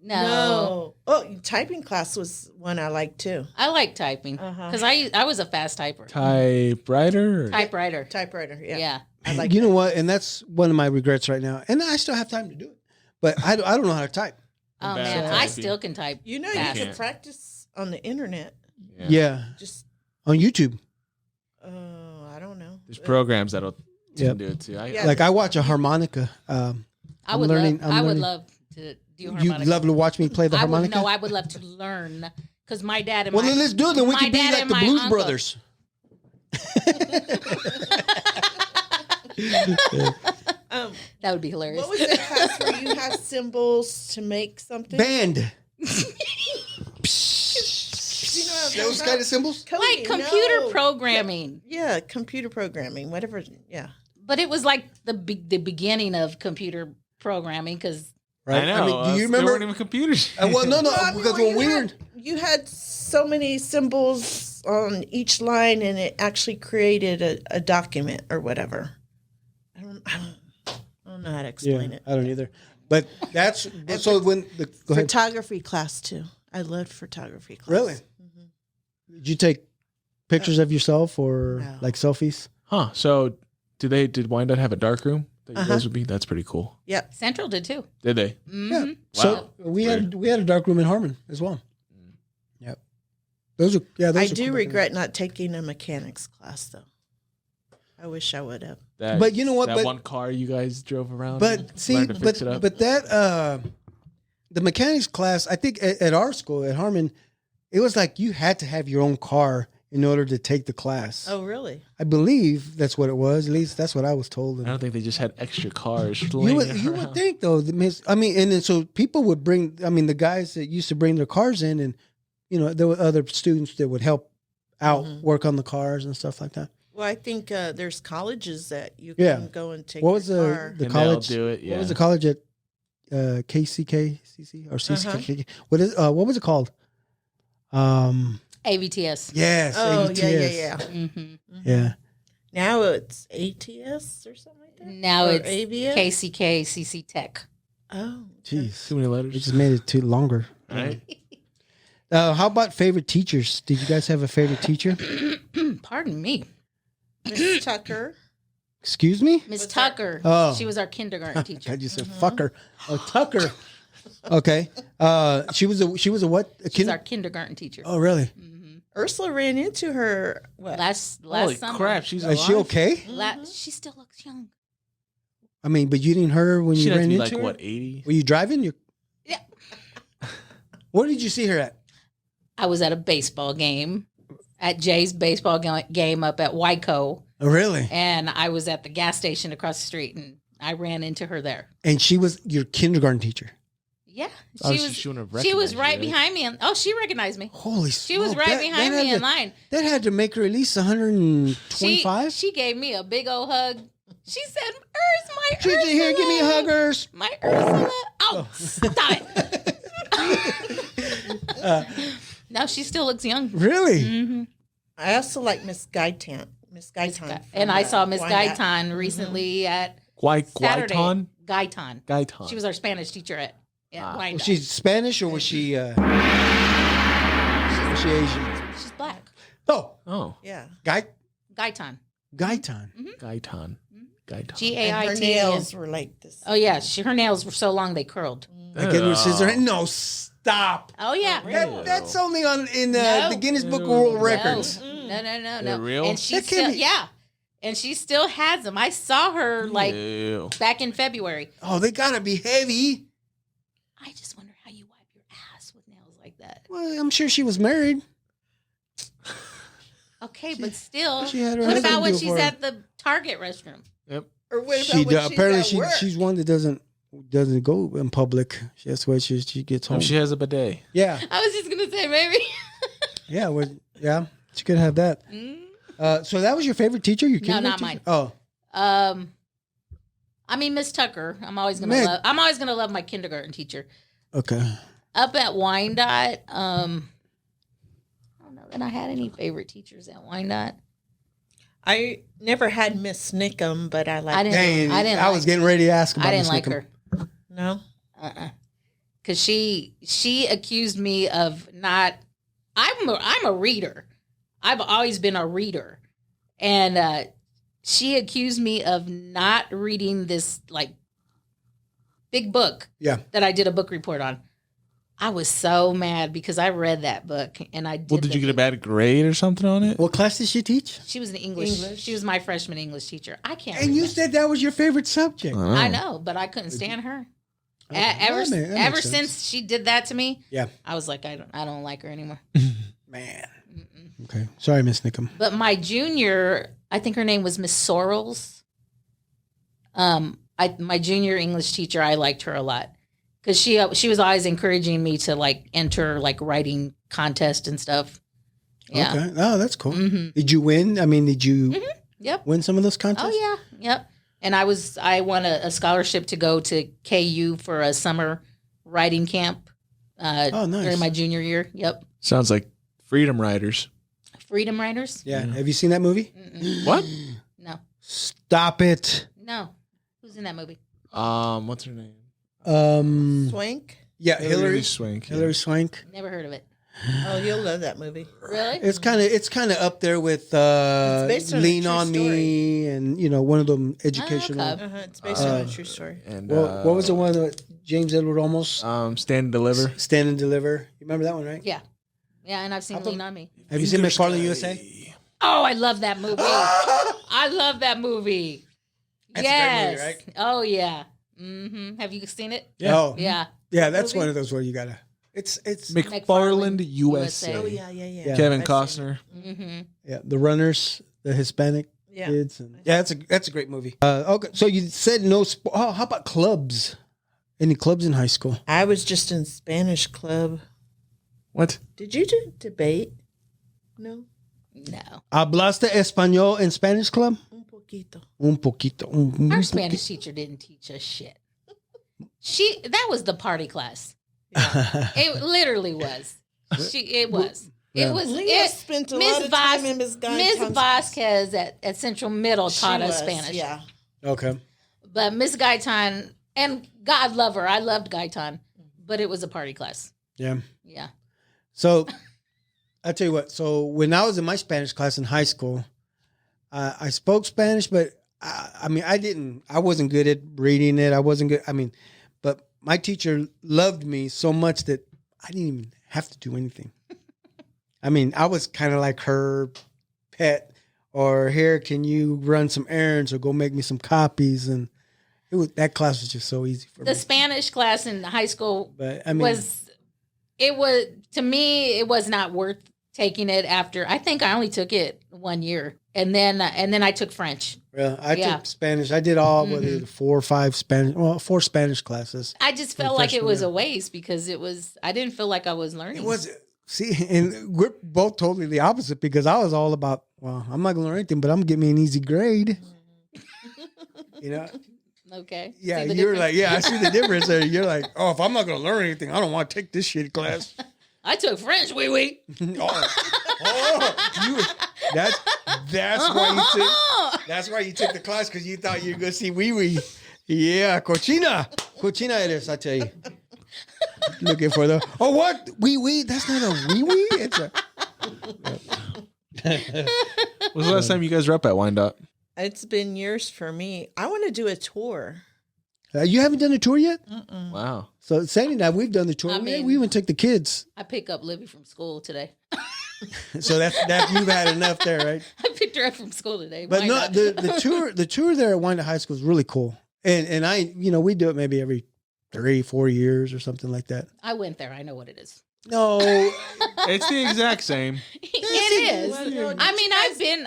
No. Oh, typing class was one I liked too. I like typing because I was a fast typer. Typewriter? Typewriter, yeah. Yeah. I like You know what? And that's one of my regrets right now. And I still have time to do it. But I don't know how to type. Oh, man. I still can type. You know, you can practice on the internet. Yeah. Just on YouTube. I don't know. There's programs that'll do it too. Like I watch a harmonica. I would love to do harmonica. You'd love to watch me play the harmonica? I would love to learn because my dad and then let's do it. Then we can be like the Blues Brothers. That would be hilarious. What was that class where you had symbols to make something? Band. Those kind of symbols? Like computer programming. Yeah, computer programming, whatever. Yeah. But it was like the beginning of computer programming because... Right? I know. I mean, do you remember? There weren't even computers. Well, no, because when we were... You had so many symbols on each line and it actually created a document or whatever. I don't know how to explain it. I don't either. But that's... so when... Photography class, too. I loved photography class. Really? Mm-hmm. Did you take pictures of yourself or like selfies? Huh. So did Wyandotte have a dark room that you guys would be? That's pretty cool. Yep. Central did too. Did they? Mm-hmm. Yeah. Wow. So we had a dark room in Harmon as well. Yep. Those are I do regret not taking a mechanics class though. I wish I would have. But you know what? That one car you guys drove around. But see, but that the mechanics class, I think at our school at Harmon, it was like you had to have your own car in order to take the class. Oh, really? I believe that's what it was. At least that's what I was told. I don't think they just had extra cars. You would think though. I mean, and then so people would bring. I mean, the guys that used to bring their cars in, and there were other students that would help out work on the cars and stuff like that. Well, I think there's colleges that you can go and take. What was car. the college? Do it. Yeah. What was the college at KCK or CCK? What was it called? AVTS. Yes. Oh, AVTS. yeah. Mm-hmm. Mm-hmm. Yeah. Now it's ATS or something like that. Now or it's AVS? KCK CC Tech. Oh, jeez. Too many letters. We just made it too longer. Right. How about favorite teachers? Did you guys have a favorite teacher? Pardon me. Miss Tucker. Excuse me? Miss Tucker. Oh. She was our kindergarten teacher. I just said fucker. Oh, Tucker. Okay. She was a what? She's our kindergarten teacher. Oh, really? Mm-hmm. Ursula ran into her last Holy summer. crap! She's alive? Is she okay? She still looks young. I mean, but you didn't hurt her when you ran into her? Like, what, 80? Were you driving? Yeah. Where did you see her at? I was at a baseball game, at Jay's baseball game up at Wyco. Oh, really? And I was at the gas station across the street, and I ran into her there. And she was your kindergarten teacher. Yeah, She wouldn't have she was recognized right you, behind me. She recognized me. Holy She was right behind me in line. That had to make her at least 125. She gave me a big old hug. She said, my She Ursula. said, here, give me huggers. My Ursula. Oh, stop it. No, she still looks young. Really? Mm-hmm. I also like Miss Gaitan. And I saw Miss Gaitan recently at Saturday. Gaitan. She was our Spanish teacher at Wyandotte. Was she Spanish or was she was she Asian? She's black. Oh. Yeah. Gaitan. Gaitan. Gaitan. Gaitan. Her nails were like this. Oh, yeah. Her nails were so long they curled. Like Edward Scissorhands? No, stop. Oh, yeah. That's only in the Guinness Book of World Records. No. They're real? And she still, and she still has them. I saw her back in February. Oh, they gotta be heavy. I just wonder how you wipe your ass with nails like that. Well, I'm sure she was married. Okay, but still, she had her what about husband when do it she's for her. at the Target restroom? Yep. Or what She about when apparently she's at work? she's one that doesn't go in public. That's why she gets home. She has a bidet. Yeah. I was just gonna say maybe. Yeah, she could have that. So that was your favorite teacher? Your No, not teacher? mine. Oh, I mean Miss Tucker. I'm always gonna love my kindergarten teacher. okay. Up at Wyandotte, I don't know that I had any favorite teachers at Wyandotte. I never had Miss Snickum, but I like. I didn't. I was getting ready to ask about I didn't Miss like Nickum. her. No. Because she accused me of not. I'm a reader. I've always been a reader, and she accused me of not reading this like big book. Yeah. That I did a book report on. I was so mad because I read that book and I did. Well, did you get a bad grade or something on it? What class did she teach? She was an English. She was my freshman English teacher. I can't. And you remember. said that was your favorite subject. I know, but I couldn't stand her. Ever makes sense. since she did that to me, Yeah. I was like, I don't like her anymore. Man. Okay. Sorry, Miss Nickum. But my junior, I think her name was Miss Sorrells. My junior English teacher, I liked her a lot because she was always encouraging me to like enter like writing contest and stuff. Yeah. Okay. Oh, that's cool. Mm-hmm. Did you win? I mean, did you Yep. win some of those contests? Oh yeah. Yep. And I won a scholarship to go to KU for a summer writing camp. Nice. During my junior year. Yep. Sounds like Freedom Riders. Freedom Riders? Yeah. Have you seen that movie? Mm-mm. What? No. Stop it. No. Who's in that movie? What's her name? Swank. Yeah, Hillary Swank. Hillary Swank. Never heard of it. Oh, you'll love that movie. Really? It's kind of up there with based on a Lean true on Me and one of them educational. okay. It's based on a true story. And What was the one that James Edward Olmos? Stand and Deliver. Stand and Deliver. You remember that one, right? Yeah. Yeah, and I've seen Lean on Me. Have you seen McFarland USA? Oh, I love that movie. I love that movie. That's a great movie, right? Oh, yeah. Mm-hmm. Have you seen it? Yeah. Oh, Yeah. yeah. That's one of those where you gotta. It's McFarland USA. Oh yeah. Kevin I've seen Costner. Mm-hmm. yeah. The Runners, the Hispanic Yeah. kids. And, that's a great movie. Okay, so you said no. How about clubs? Any clubs in high school? I was just in Spanish club. What? Did you do debate? No. No. ¿Hablaste español in Spanish club? Un poquito. Un poquito. Our Spanish teacher didn't teach us shit. That was the party class. It literally was. It was. Yeah. It was. Leah spent a lot of time in Miss Vasquez at Central Middle taught us She was, Spanish. Yeah. Okay. But Miss Gaitan, and God love her, I loved Gaitan, but it was a party class. Yeah. Yeah. So, I'll tell you what. So, when I was in my Spanish class in high school, I spoke Spanish, but I wasn't good at reading it. I wasn't good. But my teacher loved me so much that I didn't even have to do anything. I was kind of like her pet, or here, can you run some errands or go make me some copies? And that class was just so easy for me. The Spanish class in high school But to me, it was not worth taking it after. I think I only took it 1 year. And then I took French. Yeah, I Yeah. took Spanish. I did all whether 4 or 5 Spanish. Well, 4 Spanish classes. I just felt like it was a waste because I didn't feel like I was learning. It was. See, and we're both totally the opposite because I was all about, well, I'm not gonna learn anything, but I'm gonna get me an easy grade. You know. Okay. Yeah, See the you're difference? like, yeah, I see the difference there. You're like, oh, if I'm not gonna learn anything, I don't want to take this shit class. I took French, wee. That's why you took the class because you thought you were gonna see wee wee. Yeah, cochina it is. I tell you. Looking for the what wee wee? That's not a wee wee. It's a. When was the last time you guys were up at Wyandotte? It's been years for me. I want to do a tour. You haven't done a tour yet? Wow. So Sandy and I, we've done the tour. I mean- we even took the kids. I pick up Libby from school today. So that's you've had enough there, right? I picked her up from school today. But Why no, not? the tour there at Wyandotte High School is really cool. And I, we do it maybe every 3-4 years or something like that. I went there. I know what it is. No, It's the exact same. It is. Well, I mean,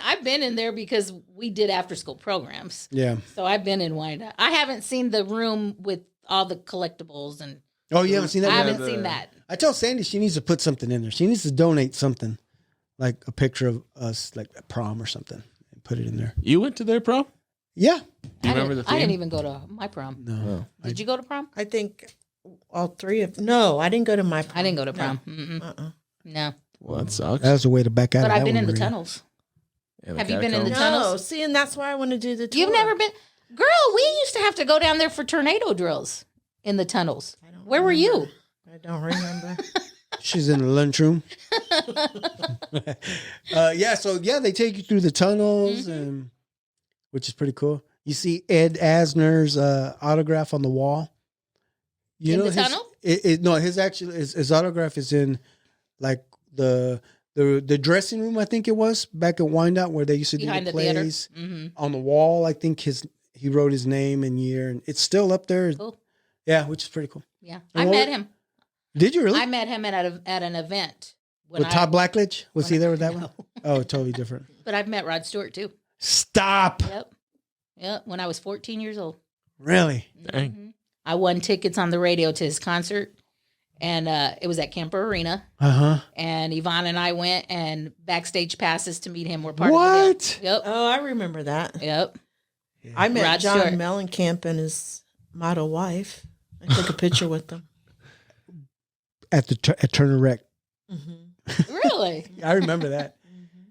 I've been in there because we did after school programs. yeah. So I've been in Wyandotte. I haven't seen the room with all the collectibles and Oh, you haven't seen that? I yet? haven't seen that. I tell Sandy she needs to put something in there. She needs to donate something, like a picture of us, like at prom or something, and put it in there. You went to their prom? Yeah. Do you remember the I theme? didn't even go to my prom. No. Did you go to prom? I think all three of. No, I didn't go to my. I didn't go to prom. Mm-mm. Uh-uh. No. Well, that sucks. That was a way to back out. But of I've that been one, in the Maria. tunnels. Yeah, Have you been in the catacombs. No, tunnels? see, and that's why I want to do the tour. You've never been? Girl, we used to have to go down there for tornado drills in the tunnels. Where were you? I don't remember. She's in the lunchroom. They take you through the tunnels, and which is pretty cool. You see Ed Asner's autograph on the wall. You In know the his, tunnel? His autograph is in like the dressing room. I think it was back at Wyandotte where they used to Behind do the the theater. plays. Mm-hmm. On the wall, I think he wrote his name and year, and it's still up there. Cool. Yeah, which is pretty cool. Yeah. And I what- met him. Did you really? I met him at an event. With Todd Blackledge? Was he there with that one? Oh, totally different. But I've met Rod Stewart too. Stop. Yep. When I was 14 years old. Really? Dang. Mhm. I won tickets on the radio to his concert. And it was at Kemper Arena. Uh-huh. And Yvonne and I went, and backstage passes to meet him were part What? of the deal. Yep. Oh, I remember that. Yep. I met Rod John Stewart. Mellencamp and his model wife. I took a picture with them. At Turner Rec. Really? I remember that.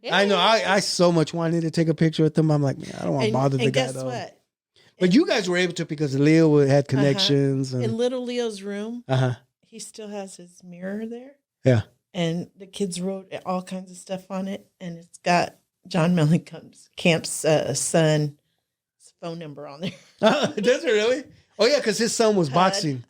Yeah. I know. I so much wanted to take a picture with them. I'm like, man, I don't want to And, bother the and guy guess though. what? But you guys were able to because Leo had connections. In And, little Leo's room, uh-huh. he still has his mirror there. Yeah. And the kids wrote all kinds of stuff on it. And it's got John Mellencamp's son's phone number on there. Does it really? Oh, yeah, because his son was boxing.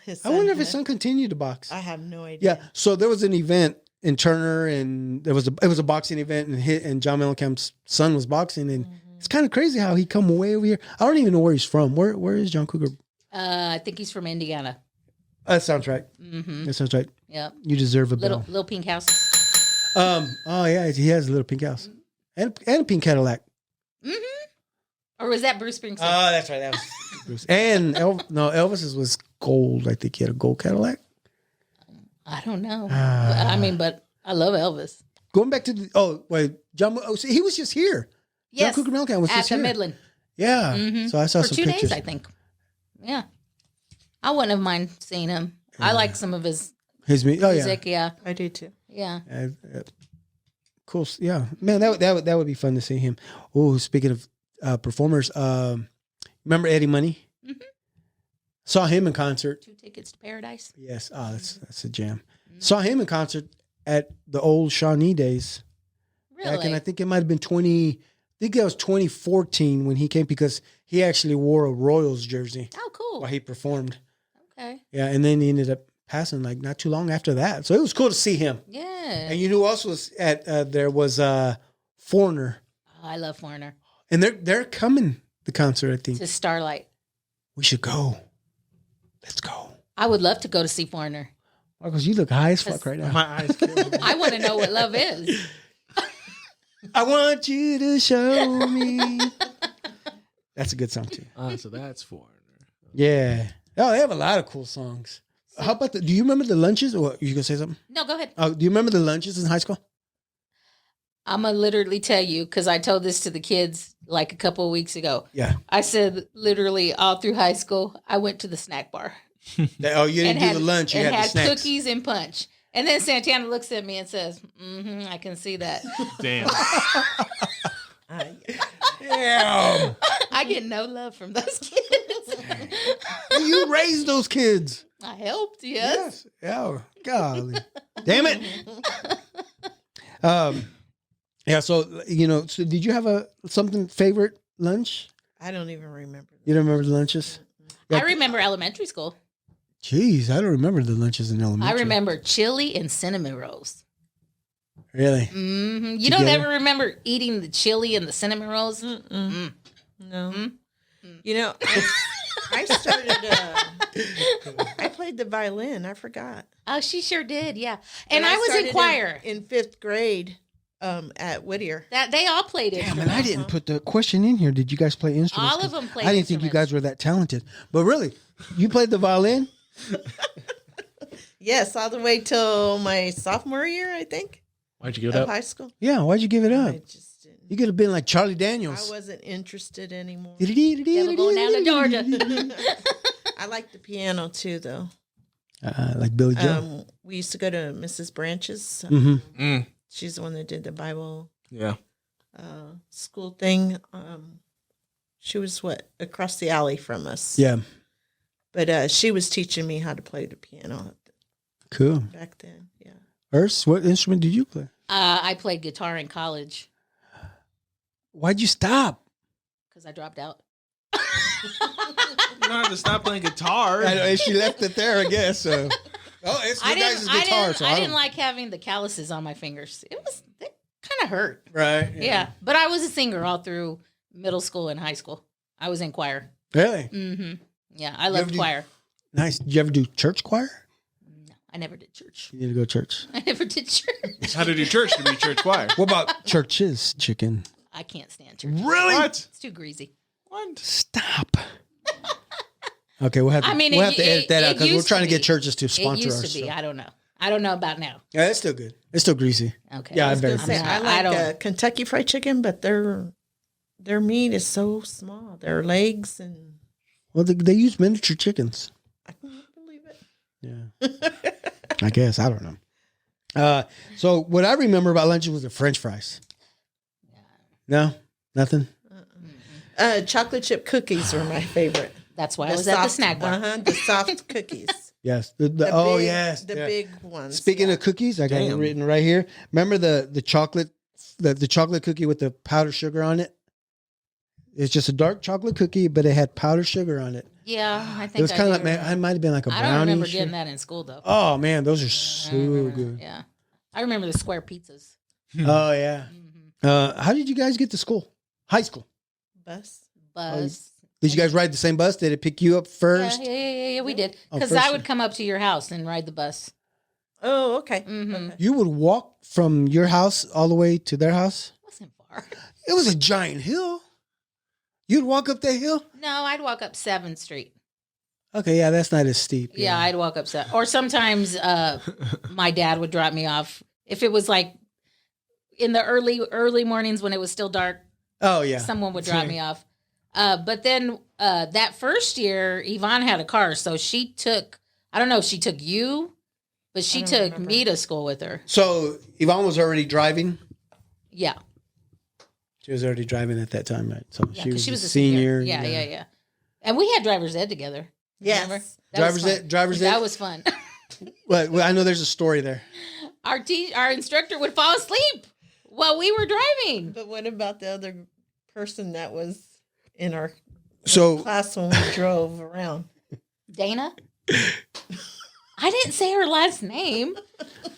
His I wonder if his had- son continued to box. I have no idea. Yeah. So there was an event in Turner, and it was a boxing event, and John Mellencamp's son was boxing, and it's kind of crazy how he come way over here. I don't even know where he's from. Where is John Cougar? I think he's from Indiana. That sounds right. Mm-hmm. That sounds right. Yep. You deserve a bell. Little pink house. Oh yeah, he has a little pink house and a pink Cadillac. Or was that Bruce Springsteen? Oh, that's right. That was Bruce. And Elvis's was gold. I think he had a gold Cadillac. I don't know. But I love Elvis. Going back to John. Oh, see, he was just here. Yes. John Cougar Mellencamp was at just the here. Midland. Yeah. Mhm. So I saw For some 2 pictures. days, I think. Yeah. I wouldn't have mind seeing him. I like some of his His music. Yeah. I do too. Yeah. Cool. Yeah, man, that would be fun to see him. Oh, speaking of performers, remember Eddie Money? Mhm. Saw him in concert. 2 tickets to paradise. Yes, that's a jam. Saw him in concert at the old Shawnee days. Really? Back in, I think it might have been 2014 when he came because he actually wore a Royals jersey Oh, cool. while he performed. Okay. Yeah, and then he ended up passing like not too long after that. So it was cool to see him. Yeah. And you know who else was at there was Foreigner. Oh, I love Foreigner. And they're coming the concert, I think. To Starlight. We should go. Let's go. I would love to go to see Foreigner. Marcos, you look high as fuck right now. My eyes kill me. I want to know what love is. I want you to show me. That's a good song too. So that's Foreigner. Yeah. Oh, they have a lot of cool songs. How about do you remember the lunches? Or you gonna say something? No, go ahead. Oh, do you remember the lunches in high school? I'm going to literally tell you, because I told this to the kids like a couple of weeks ago. Yeah. I said literally all through high school, I went to the snack bar. Oh, you didn't do the lunch. You and had the had snacks. cookies and punch. And then Santana looks at me and says, I can see that. Damn. Damn. I get no love from those kids. You raised those kids. I helped, yes. Yeah. Golly. Damn it. Yeah. So So did you have something favorite lunch? I don't even remember. You don't remember the lunches? I remember elementary school. Jeez, I don't remember the lunches in elementary. I remember chili and cinnamon rolls. Really? Mm-hmm. You don't ever remember eating the chili and the cinnamon rolls? No. You know, I started. I played the violin. I forgot. Oh, she sure did. Yeah, and I I was in started choir in 5th grade at Whittier. That they all played it. Damn, and I didn't put the question in here. Did you guys play instruments? All of them played I didn't think you instruments. guys were that talented. But really, you played the violin? Yes, all the way till my sophomore year, I think, Why'd you give it of up? high school. Yeah, why'd you give it up? I just didn't. You could have been like Charlie I Daniels. wasn't interested anymore. Never going down to Georgia. I like the piano too, though. Like Billy Joe. We used to go to Mrs. Branch's. Mm-hmm. She's the one that did the Bible Yeah. school thing. She was across the alley from us. Yeah. But she was teaching me how to play the piano Cool. back then. Yeah. Urs, what instrument did you play? I played guitar in college Why'd you stop? because I dropped out. You don't have to stop playing guitar. She left it there, I guess. So. Oh, it's your guys' guitar. So I didn't like having the calluses on my fingers. They kind of hurt. Right. Yeah, but I was a singer all through middle school and high school. I was in choir. Really? Mm-hmm. Yeah, I loved choir. Nice. Did you ever do church choir? No, I never did church. You need to go to church. I never did church. How to do church to be church choir? What about churches, chicken? I can't stand church. Really? What? It's too greasy. What? Stop. Okay, we'll have to, I mean, we'll have to edit that out because we're used trying to be. get churches to sponsor It used us. to be. so. I don't know. I don't know about now. Yeah, it's still good. It's still greasy. Okay. Yeah, I was very gonna say, greasy. I I don't- like Kentucky Fried Chicken, but their meat is so small. Their legs and Well, they use miniature chickens. I can't believe it. Yeah. I guess. I don't know. So what I remember about lunches was the French fries. No? Nothing? Chocolate chip cookies were my favorite. That's why I was at the snack bar. The soft cookies. Yes. Yes, Yeah. big ones. Speaking of cookies, I got it Damn. written right here. Remember the chocolate cookie with the powdered sugar on it? It's just a dark chocolate cookie, but it had powdered sugar on it. Yeah, I think It was kind of do like, it might have been like a I brownie. don't remember getting that in school though. Oh man, those are so I remember. good. Yeah, I remember the square pizzas. Oh yeah. How did you guys get to school? High school. Bus. Buzz. Did you guys ride the same bus? Did it pick you up first? Yeah, we did. Oh, Because first I would year. come up to your house and ride the bus. Oh, okay. Mm-hmm. Okay. You would walk from your house all the way to their house? It wasn't far. It was a giant hill. You'd walk up that hill? No, I'd walk up 7th Street. Okay, yeah, that's not as steep. Yeah, I'd walk up 7th. Or sometimes my dad would drop me off. If it was like in the early mornings when it was still dark, Oh yeah. someone would drop me off. But then that first year, Yvonne had a car. So she took, I don't know if she took you, but she don't took remember. me to school with her. So Yvonne was already driving. Yeah. She was already driving at that time, right? So Yeah, she 'cause was, a senior. Yeah. And we had driver's ed together. Remember? Yes. That was Driver's fun. ed. That was fun. Well, I know there's a story there. Our instructor would fall asleep while we were driving. But what about the other person that was in our So class when we drove around? Dana? I didn't say her last name.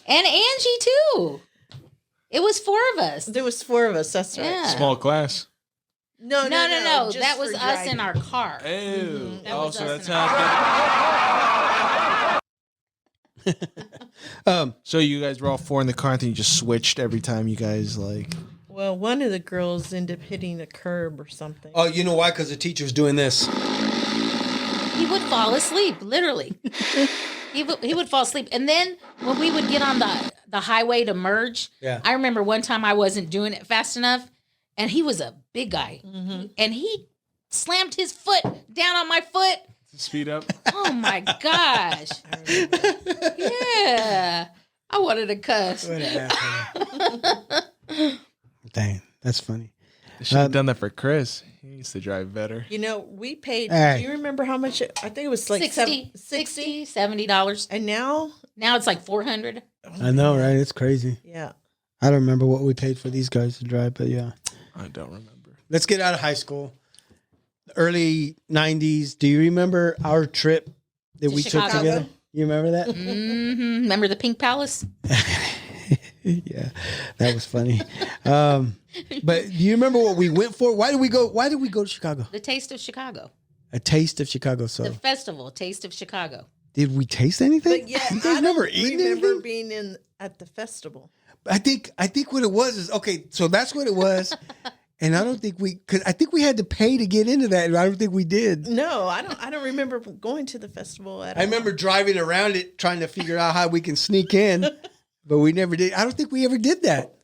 And Angie, too. It was 4 of us. There was 4 of us. That's right. Yeah. Small class. No. No. just That was for us in driving. our car. Oh, That was so us that's in how. So you guys were all 4 in the car, and then you just switched every time you guys like. Well, Well, one of the girls ended up hitting a curb or something. Oh, you know why? Because the teacher's doing this. He would fall asleep, literally. He would fall asleep. And then when we would get on the highway to merge, I remember one time I wasn't doing it fast enough, and he was a big guy. Mm-hmm. And he slammed his foot down on my foot. Speed up. Oh, my gosh. Yeah. I wanted to cuss. What an asshole. Dang, that's funny. I should have done that for Chris. He used to drive better. You know, we paid. Hey. Do you remember how much? I think it was like $60, $70. And now It's like $400. I know, right? It's crazy. Yeah. I don't remember what we paid for these guys to drive, but yeah. I don't remember. Let's get out of high school. Early 90s. Do you remember our trip that we Chicago. took together? You remember that? Mm-hmm. Remember the Pink Palace? Yeah, that was funny. But do you remember what we went for? Why did we go to Chicago? The Taste of Chicago. A taste of Chicago. So The festival, Taste of Chicago. did we taste anything? But yeah, you guys I never don't eaten remember anything? being at the festival. I think what it was is okay. So that's what it was, and I don't think because I think we had to pay to get into that. And I don't think we did. No, I don't remember going to the festival at all. I remember driving around it, trying to figure out how we can sneak in, but we never did. I don't think we ever did that.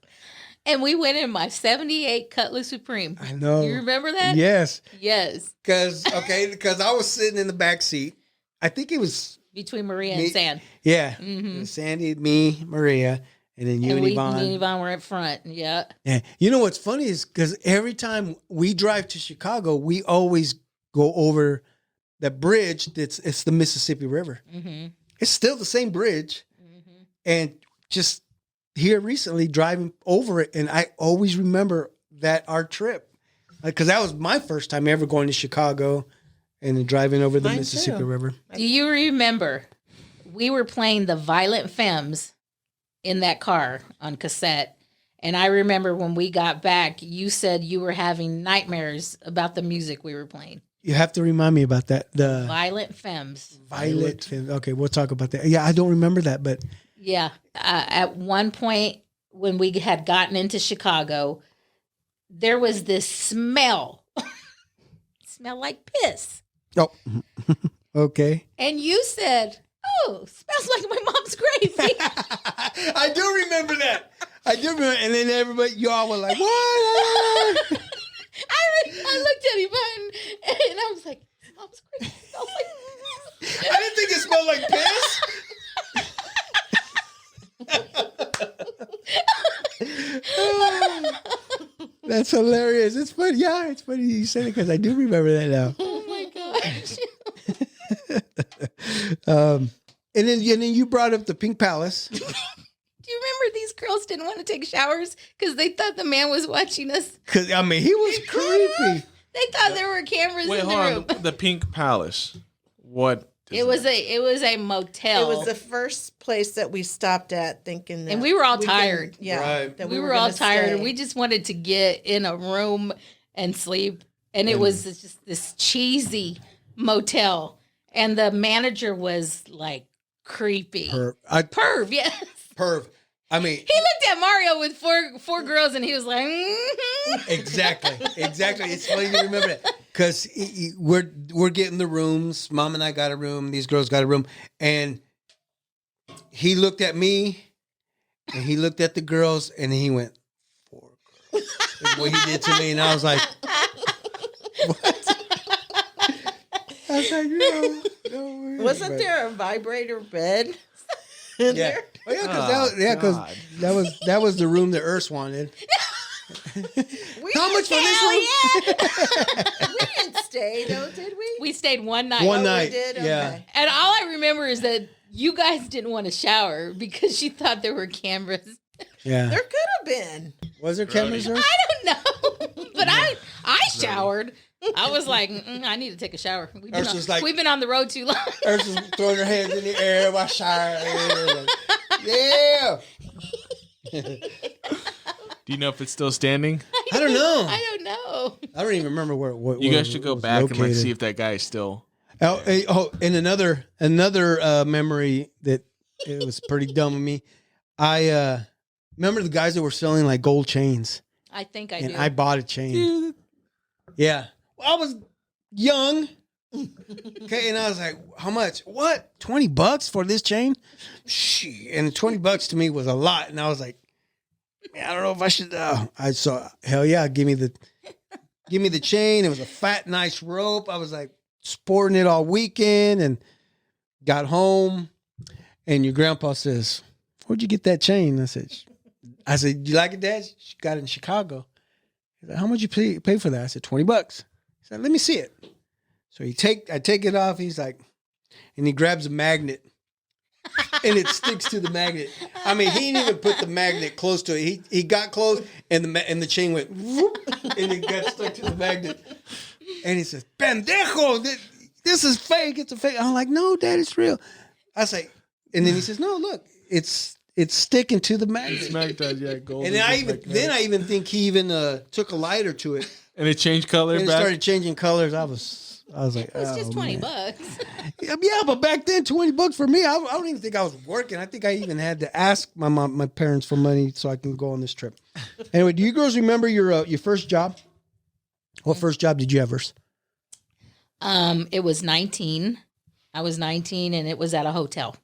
And we went in my 78 Cutlass Supreme. I know. You remember that? Yes. Yes. Because I was sitting in the back seat. I think it was Between Maria and San. Yeah. Mm-hmm. Sandy, me, Maria, and then you and Yvonne. Me and Yvonne were up front. Yeah. Yeah. You know what's funny is because every time we drive to Chicago, we always go over the bridge. It's the Mississippi River. Mm-hmm. It's still the same bridge. Mm-hmm. And just here recently driving over it, and I always remember that our trip. Because that was my first time ever going to Chicago and then driving over the Mississippi River. Do you remember we were playing the Violent Femmes in that car on cassette? And I remember when we got back, you said you were having nightmares about the music we were playing. You have to remind me about that. The Violent Femmes. Violet Femmes. Okay, we'll talk about that. Yeah, I don't remember that, but... Yeah. At one point when we had gotten into Chicago, there was this smell. Smell like piss. Oh, okay. And you said, "Oh, smells like my mom's gravy." I do remember that. I do remember. And then everybody, y'all were like, what? I looked at him and I was like, "Mom's gravy smells like." I didn't think it smelled like piss. That's hilarious. It's funny. Yeah, it's funny you said it because I do remember that now. Oh my gosh. And then you brought up the Pink Palace. Do you remember these girls didn't want to take showers because they thought the man was watching us? Because, I mean, he was creepy. They thought there were cameras Wait, in the hold room. on. The Pink Palace. What? It was a motel. It was the first place that we stopped at, thinking that, and we were all tired. Yeah, Right. that We were all gonna tired, stay. and we just wanted to get in a room and sleep. And it was just this cheesy motel, and the manager was like creepy. Perv, yes. Perv. I mean, He looked at Mario with four girls, and he was like, mm-hmm. Exactly. It's funny to remember that because we're getting the rooms. Mom and I got a room. These girls got a room, and he looked at me, and he looked at the girls, and he went, 4 girls. That's what he did to me, and I was like, what? I was like, no. Wasn't there a vibrator bed in Yeah. there? Oh, yeah, because that was the room that Urs wanted. How much for this room? We didn't stay though, did we? We stayed one night. One Oh, night. we did? Yeah. Okay. And all I remember is that you guys didn't want to shower because you thought there were cameras. Yeah. There could have been. Was there cameras? Urs? I don't know. But I showered. I was like, I need to take a shower. We've been on the road too long. Urs was throwing her hands in the air while showering. Yeah. Do you know if it's still standing? I don't know. I don't know. I don't even remember where You guys should go back and like see if that guy is still. And another memory that it was pretty dumb of me. I remember the guys that were selling like gold chains. I think I and do. I bought a chain. Yeah. Well, I was young. Okay, and I was like, how much? What? $20 for this chain? Shit. And $20 to me was a lot. And I was like, man, I don't know if I should. I saw, hell yeah, give me the chain. It was a fat, nice rope. I was like sporting it all weekend and got home. And your grandpa says, where'd you get that chain? I said, you like it, Dad? She got it in Chicago. He's like, how much you pay for that? I said, $20. He said, let me see it. So I take it off. He's like, and he grabs a magnet, and it sticks to the magnet. I mean, he didn't even put the magnet close to it. He got close, and the chain went, whoop, and it got stuck to the magnet. And he says, "Pendejo, this is fake. It's a fake." I'm like, "No, Dad, it's real." I say, and then he says, "No, look, it's sticking to the magnet." It's magnetized, yeah, gold. And then I even think he even took a lighter to it, and it changed color. And it started changing colors. I was like, It was just $20. Yeah, but back then, $20 for me, I don't even think I was working. I think I even had to ask my parents for money so I can go on this trip. Anyway, do you girls remember your first job? What first job did you have, Urs? It was 19. I was 19, and it was at a hotel.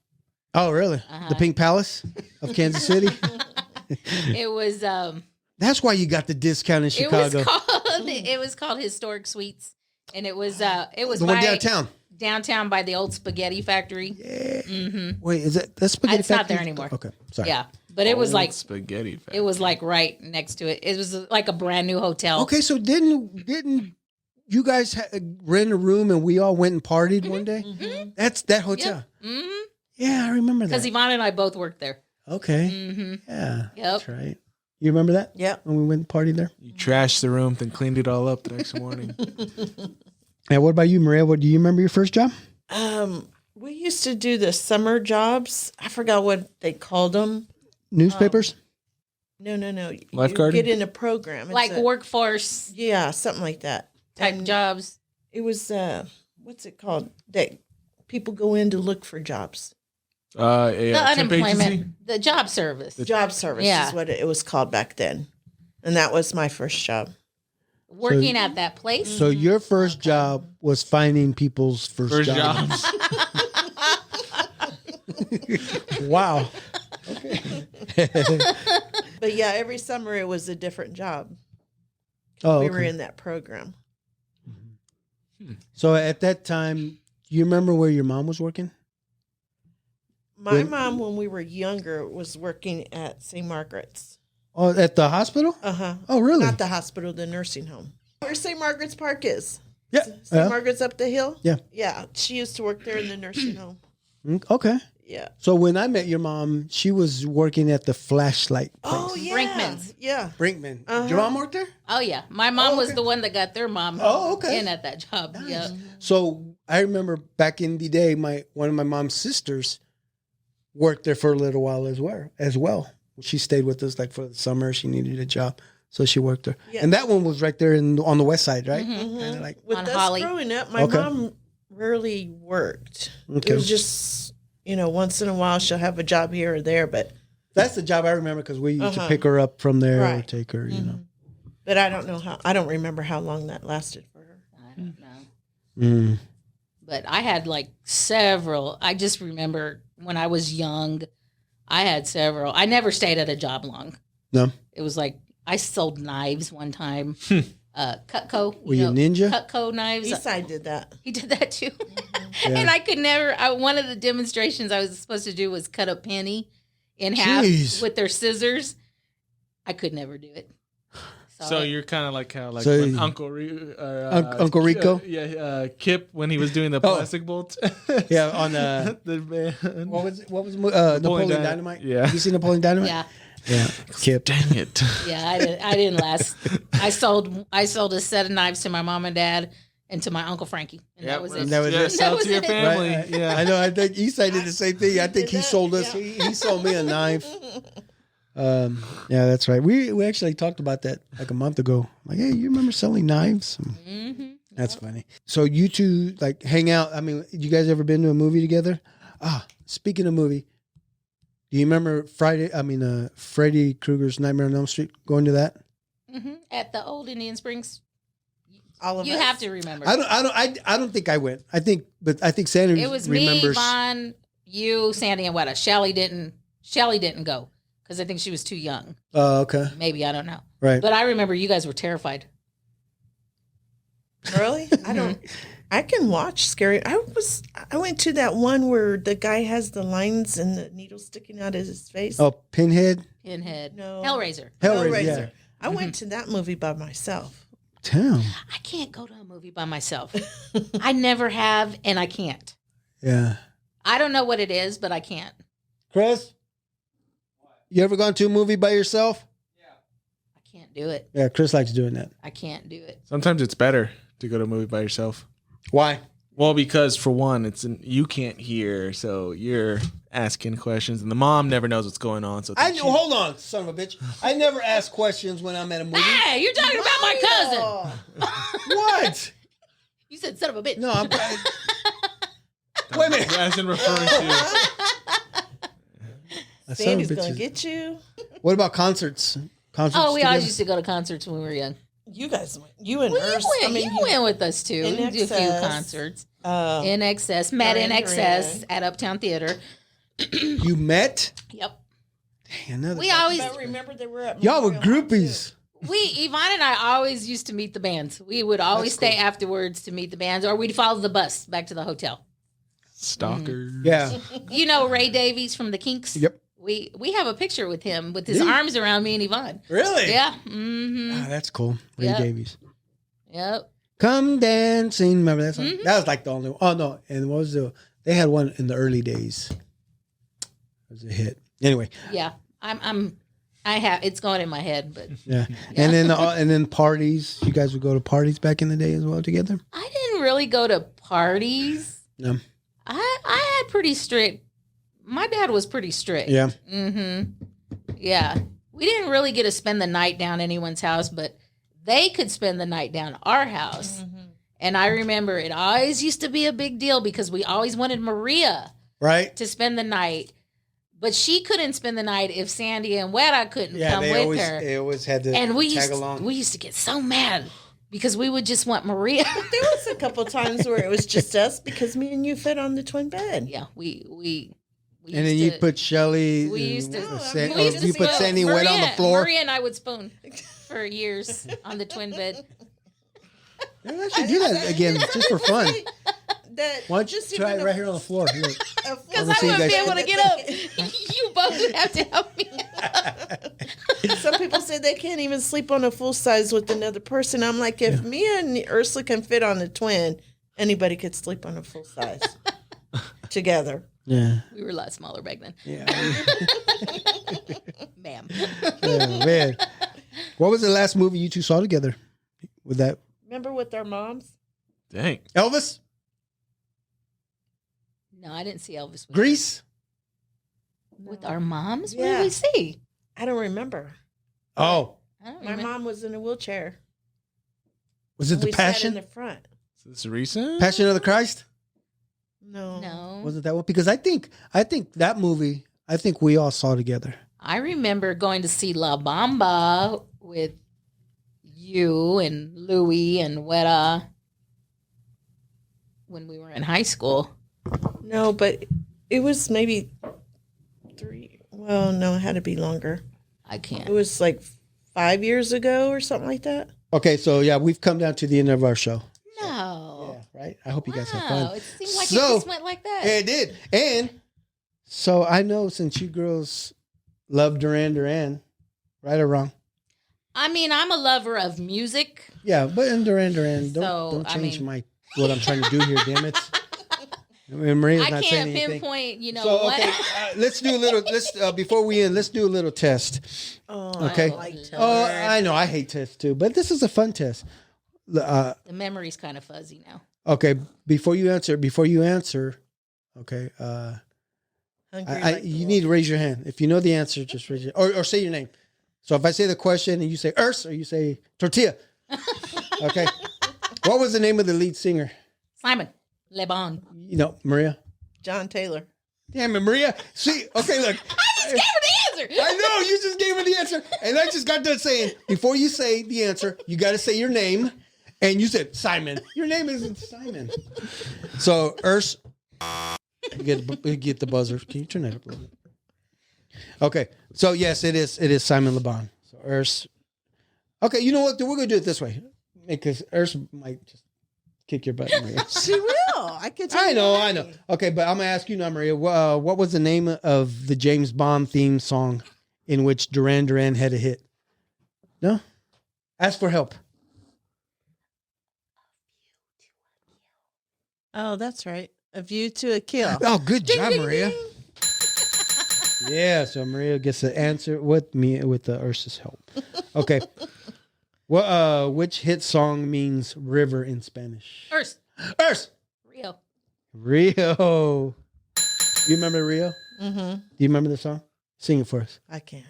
Oh, really? The Pink Palace of Kansas City? It was. That's why you got the discount in Chicago. It was called Historic Suites, and it was the one downtown. Downtown by the old spaghetti factory. Yeah. Mm-hmm. Wait, is that spaghetti It's factory? not there anymore. Okay, sorry. Yeah, but it was like spaghetti factory. it was like right next to it. It was like a brand new hotel. Okay, so didn't you guys rent a room and we all went and partied one day? Mm-hmm. That's that hotel. Yep. Mm-hmm. Yeah, I remember that. Because Yvonne and I both worked there. Okay. Mm-hmm. Yeah. Yep. That's right. You remember that? Yep. When we went and partied there? You trashed the room, then cleaned it all up the next morning. And what about you, Maria? Do you remember your first job? We used to do the summer jobs. I forgot what they called them. Newspapers? No. Lifeguarding? You get in a program. It's Like workforce Yeah, something like that. type And jobs. It was, what's it called? That people go in to look for jobs. The temp agency? unemployment, the job service. Job service Yeah. is what it was called back then. And that was my first job. Working at that place. So your first job was finding people's first job. jobs. Wow. But yeah, every summer it was a different job. Oh, We were okay. in that program. So at that time, you remember where your mom was working? My mom, when we were younger, was working at St. Margaret's. Oh, at the hospital? Uh-huh. Oh, really? Not the hospital, the nursing home. Where St. Margaret's Park is. Yeah. St. Margaret's up the hill? Yeah. Yeah. She used to work there in the nursing home. Okay. Yeah. So when I met your mom, she was working at the flashlight place. Oh, yeah. Brinkman's. Yeah. Brinkman. Uh-huh. Your mom worked there? Oh yeah, my mom Oh, was okay. the one that got their mom Okay. in at that job. Nice. Yep. So I remember back in the day, one of my mom's sisters worked there for a little while as well. She stayed with us like for the summer. She needed a job, so she worked there. Yeah. And that one was right there on the west side, right? Mhm. Kind of like With On us Holly. growing up, my Okay. mom rarely worked. Okay. It was just, once in a while she'll have a job here or there, but that's the job I remember because we used to Uh-huh. pick her up from there or Right. take her. You know. but I don't remember how long that lasted for her. I don't know, Mm. but I had like several. I just remember when I was young, I had several. I never stayed at a job long. No. It was like I sold knives one time. Cutco. Were you a ninja? Cutco knives. Eastside did that. He did that too. Yeah. And I could never. One of the demonstrations I was supposed to do was cut a penny in half Jeez. with their scissors. I could never do it. So you're kind of like how So when you- Uncle Uncle Rico? Kip when he was doing the plastic bolts. Yeah, on the man. what was Napoleon Dynamite. Dynamite? Yeah. You seen Napoleon Dynamite? Yeah, Yeah. Kip. Dang it! yeah. I didn't last. I sold a set of knives to my mom and dad and to my Uncle Frankie, and that was it. And that was Yeah, it. sell That to your was it. family. Right. Yeah, I know. I think Eastside did the same thing. I think he sold us. Yeah. He sold me a knife. Yeah, that's right. We actually talked about that like a month ago. Like, hey, you remember selling knives? Mm-hmm. That's funny. So you two like hang out. I mean, you guys ever been to a movie together? Speaking of movie, do you remember Freddy Krueger's Nightmare on Elm Street? Going to that? At the old Indian Springs. All of You us. have to remember. I don't think I went. I think Sandy It was remembers. me, Yvonne, you, Sandy, and Wetta. Shelly didn't go because I think she was too young. Oh, okay. Maybe, I don't know. Right. But I remember you guys were terrified. Really? I can watch scary. I went to that one where the guy has the lines and the needle sticking out of his face. Oh, Pinhead. Pinhead. No. Hellraiser. Hellraiser. Yeah. I went to that movie by myself. Damn. I can't go to a movie by myself. I never have, and I can't. Yeah. I don't know what it is, but I can't. Chris, you ever gone to a movie by yourself? I can't do it. Yeah, Chris likes doing that. I can't do it. Sometimes it's better to go to a movie by yourself. Why? Well, because for one, you can't hear, so you're asking questions, and the mom never knows what's going on. So Hold on, son of a bitch. I never ask questions when I'm at a movie. Hey, you're talking about my cousin. What? You said son of a bitch. No, I'm. Wait a minute. As in referring to. Sandy's gonna get you. What about concerts? Concerts. Oh, we always together? used to go to concerts when we were young. You guys went. You and Well, Urs. you went with us too. We did a few NXS. concerts. In excess, met in Duran excess Duran. at Uptown Theater. You met? Yep. Dang, another We guy. always, But remember they were at Y'all were Memorial Hall, groupies. Yvonne and I always used to meet the bands. We would always That's stay afterwards to meet the bands, or we'd follow the bus back to the hotel. Stalkers. Yeah. You know Ray Davies from the Kinks? Yep. We have a picture with him with his Yeah. arms around me and Yvonne. Really? Yeah. Mm-hmm. Ah, that's cool. Ray Yep. Davies. Yep. Come dancing. Remember that song? Mhm. That was like the only one. Oh, no. And what was the. They had one in the early days. It was a hit. Anyway. Yeah. I have it's going in my head, but Yeah. And then parties. You guys would go to parties back in the day as well together? I didn't really go to parties. No. I had pretty strict. My dad was pretty strict. Yeah. Mm-hmm. Yeah. We didn't really get to spend the night down anyone's house, but they could spend the night down our house. Mm-hmm. And I remember it always used to be a big deal because we always wanted Maria Right? to spend the night. But she couldn't spend the night if Sandy and Weta couldn't come with her. They always had to And we tag used along. we used to get so mad because we would just want Maria. There was a couple times where it was just us because me and you fit on the twin bed. Yeah, we and then used you to- put Shelly. we used to- we used to you put spoon. Sandy wet on the floor. Maria and I would spoon for years on the twin bed. Maybe I should do that again just for fun. That Why don't you just try even it right here on the floor? Look. Because Let me I see you wouldn't be guys- able to get up. You both would have to help me. Some people say they can't even sleep on a full size with another person. I'm like, if me and Ursula can fit on a twin, anybody could sleep on a full size together. Yeah. We were a lot smaller back then. Yeah. Ma'am. Yeah, man. What was the last movie you two saw together? With that Remember with our moms? Dang. Elvis? No, I didn't see Elvis with, Grease? with our moms. What Yeah. did we see? I don't remember. Oh. I don't My remember. mom was in a wheelchair. Was it The We sat in Passion? the front. Is this recent? Passion of the Christ? No. No. Wasn't that one? Because I think that movie, I think we all saw together. I remember going to see La Bamba with you and Louie and Weta when we were in high school. No, but it was maybe 3. Well, no, it had to be longer. I can't. It was like 5 years ago or something like that. Okay, so yeah, we've come down to the end of our show. No. Yeah, right? I hope you guys have Wow, fun. it seemed like So- it just went like that. It did. And so I know since you girls love Duran Duran, right or wrong? I mean, I'm a lover of music. Yeah, but in Duran Duran, So, don't I change mean- what I'm trying to do here, damn it. I mean, Maria's I not saying can't anything. pinpoint, you know So what? okay, let's do a little. Before we end, let's do a little test. Oh, Okay. I like Oh, that. I know I hate tests too, but this is a fun test. The memory's kind of fuzzy now. Okay, before you answer, okay. Hungry like the You wolf. need to raise your hand if you know the answer. Just raise your or say your name. So if I say the question and you say Urs or you say tortilla, okay. What was the name of the lead singer? Simon Le Bon. You know, Maria. John Taylor. Damn it, Maria. See, okay, look. I was scared to buzzer. I know, you just gave her the answer. And I just got done saying, before you say the answer, you got to say your name. And you said, Simon. Your name isn't Simon. So, Urs, you get the buzzer. Can you turn that up a little bit? Okay. So, yes, it is Simon LeBon. So, Urs. Okay, you know what? We're going to do it this way. Because Urs might just kick your butt, Maria. She will. I know. Okay, but I'm going to ask you now, Maria. What was the name of the James Bond theme song in which Duran Duran had a hit? No? Ask for help. Oh, that's right. A View to a Kill. Oh, good job, ding, Maria. ding. Yeah, so Maria gets the answer with the Ursa's help. Okay. Well, which hit song means river in Spanish? Urs. Rio. Rio. You remember Rio? Mm-hmm. Do you remember the song? Sing it for us. I can't.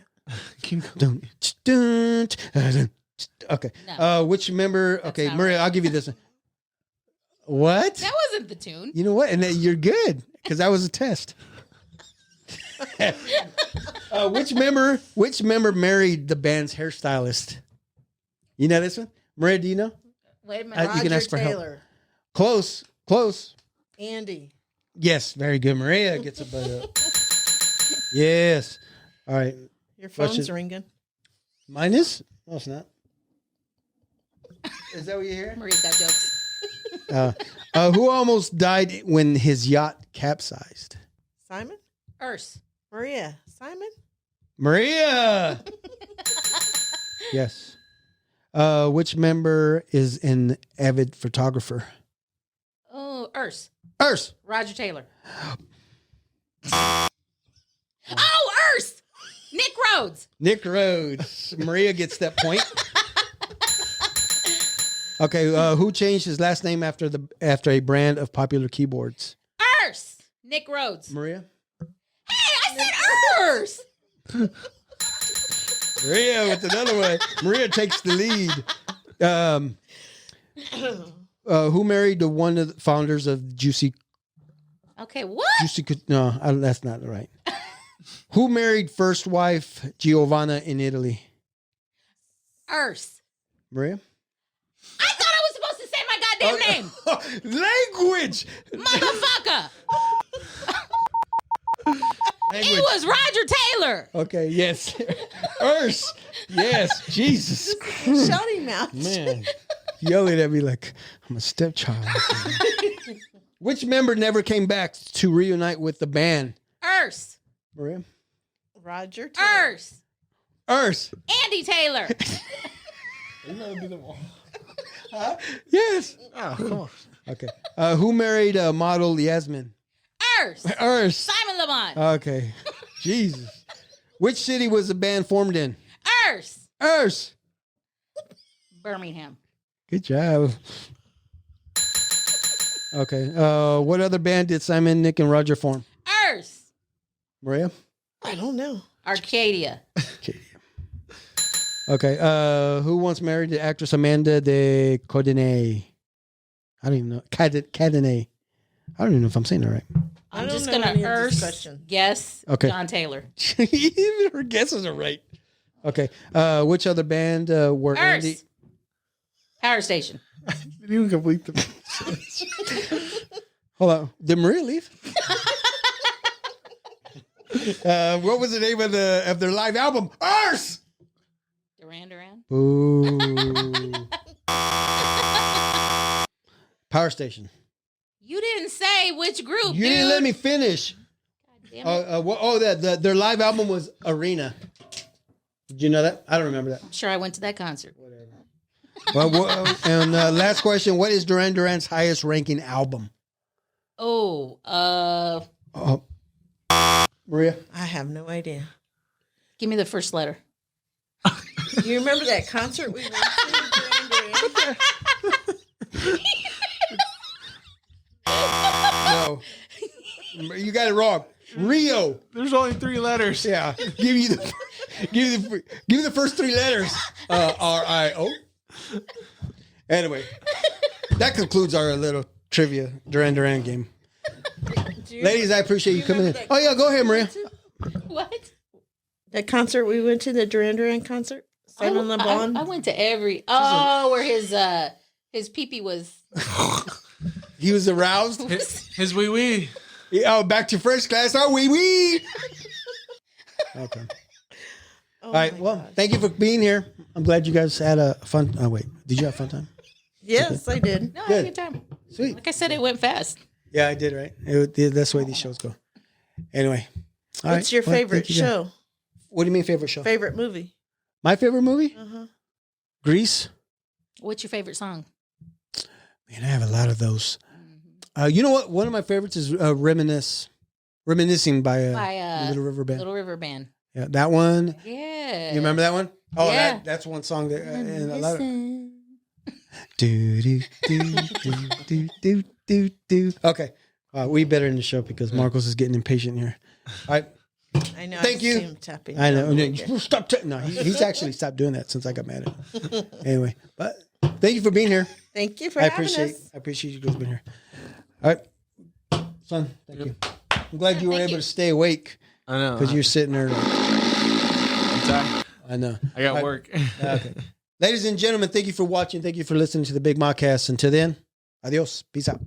Okay. No. Which member? That's Okay, not Maria, right. I'll give you this one. What? That wasn't the tune. You know what? And you're good because that was a test. Which member married the band's hairstylist? You know this one? Maria, do you know? Wait a minute. You can ask for help. Taylor. Close. Andy. Yes, very good. Maria gets a butt up. Yes. All right. Your phone's Question. ringing. Mine is? No, it's not. Is that what you hear? Maria's got jokes. Who almost died when his yacht capsized? Simon? Urs. Maria. Simon? Maria. Yes. Which member is an avid photographer? Oh, Urs. Roger Taylor. Oh, Urs. Nick Rhodes. Maria gets that point. Okay, who changed his last name after a brand of popular keyboards? Urs. Nick Rhodes. Maria? Hey, I said Urs. Maria with another one. Maria takes the lead. Who married one of the founders of Juicy? Okay, what? No, that's not right. Who married first wife Giovanna in Italy? Urs. Maria? I thought I was supposed to say my goddamn name. Language. Motherfucker. It was Roger Taylor. Okay, yes. Urs. Yes. Jesus Christ. Shouting match. Man. Yelling at me like I'm a stepchild. Which member never came back to reunite with the band? Urs. Maria? Roger Taylor. Urs. Andy Taylor. You gotta do them all. Yes. Oh, come on. Okay. Who married model Yasmin? Urs. Simon LeBon. Okay. Jesus. Which city was the band formed in? Urs. Birmingham. Good job. Okay. What other band did Simon, Nick, and Roger form? Maria? I don't know. Arcadia. Okay. Who once married the actress Amanda de Cadenet? I don't even know. Cadenet. I don't even know if I'm saying that right. I'm just going to guess John Taylor. Even her guesses are right. Okay. Which other band were Andy? Power Station. Didn't even complete the. Hold on. Did Maria leave? What was the name of their live album? Urs! Duran. Ooh. Power Station. You didn't say which group. You didn't let me finish. God damn it. Their live album was Arena. Did you know that? I don't remember that. I'm sure I went to that concert. Well, and last question: what is Duran Duran's highest ranking album? Maria? I have no idea. Give me the first letter. Do you remember that concert we went to? No. You got it wrong. Rio. There's only 3 letters. Yeah. Give you the first 3 letters. R-I-O. Anyway, that concludes our little trivia Duran Duran game. Ladies, I appreciate you coming in. Oh, yeah, go ahead, Maria. What? That concert we went to, the Duran Duran concert, Simon Le Bon. I went to every. Oh, where his pee-pee was. He was aroused. His wee wee. Oh, back to first class. Oh, wee. Okay. Oh All right. Well, thank you for being here. I'm glad you guys had a fun. Oh, wait. Did you have a fun time? Yes, I did. No, I had a good time. Sweet. Like I said, it went fast. Yeah, I did, right? That's the way these shows go. Anyway. All What's right. your Well, favorite thank you, guys. show? What do you mean favorite show? Favorite movie? My favorite movie? Uh-huh. Grease. What's your favorite song? Man, I have a lot of those. You know what? One of my favorites is Reminiscing by Little River Band. Little River Band. Yeah, that one. Yeah. You remember that one? Oh, Yeah. that's one song that and a lot of do do do do do do do. Okay, we better in the show because Marcos is getting impatient here. All right, I know. Thank you. See him tapping. I know. down. Stop. No, he's actually stopped doing that since I got mad at him. Anyway, but thank you for being here. Thank you for I having appreciate. us. I appreciate you guys being here. All right, son. Thank you. I'm glad you were thank able you. to stay awake I know. because you're sitting there. Like, I'm tired. I know. I got All right. work. Okay. Ladies and gentlemen, thank you for watching. Thank you for listening to the Big Modcast. Until then, adios. Peace out.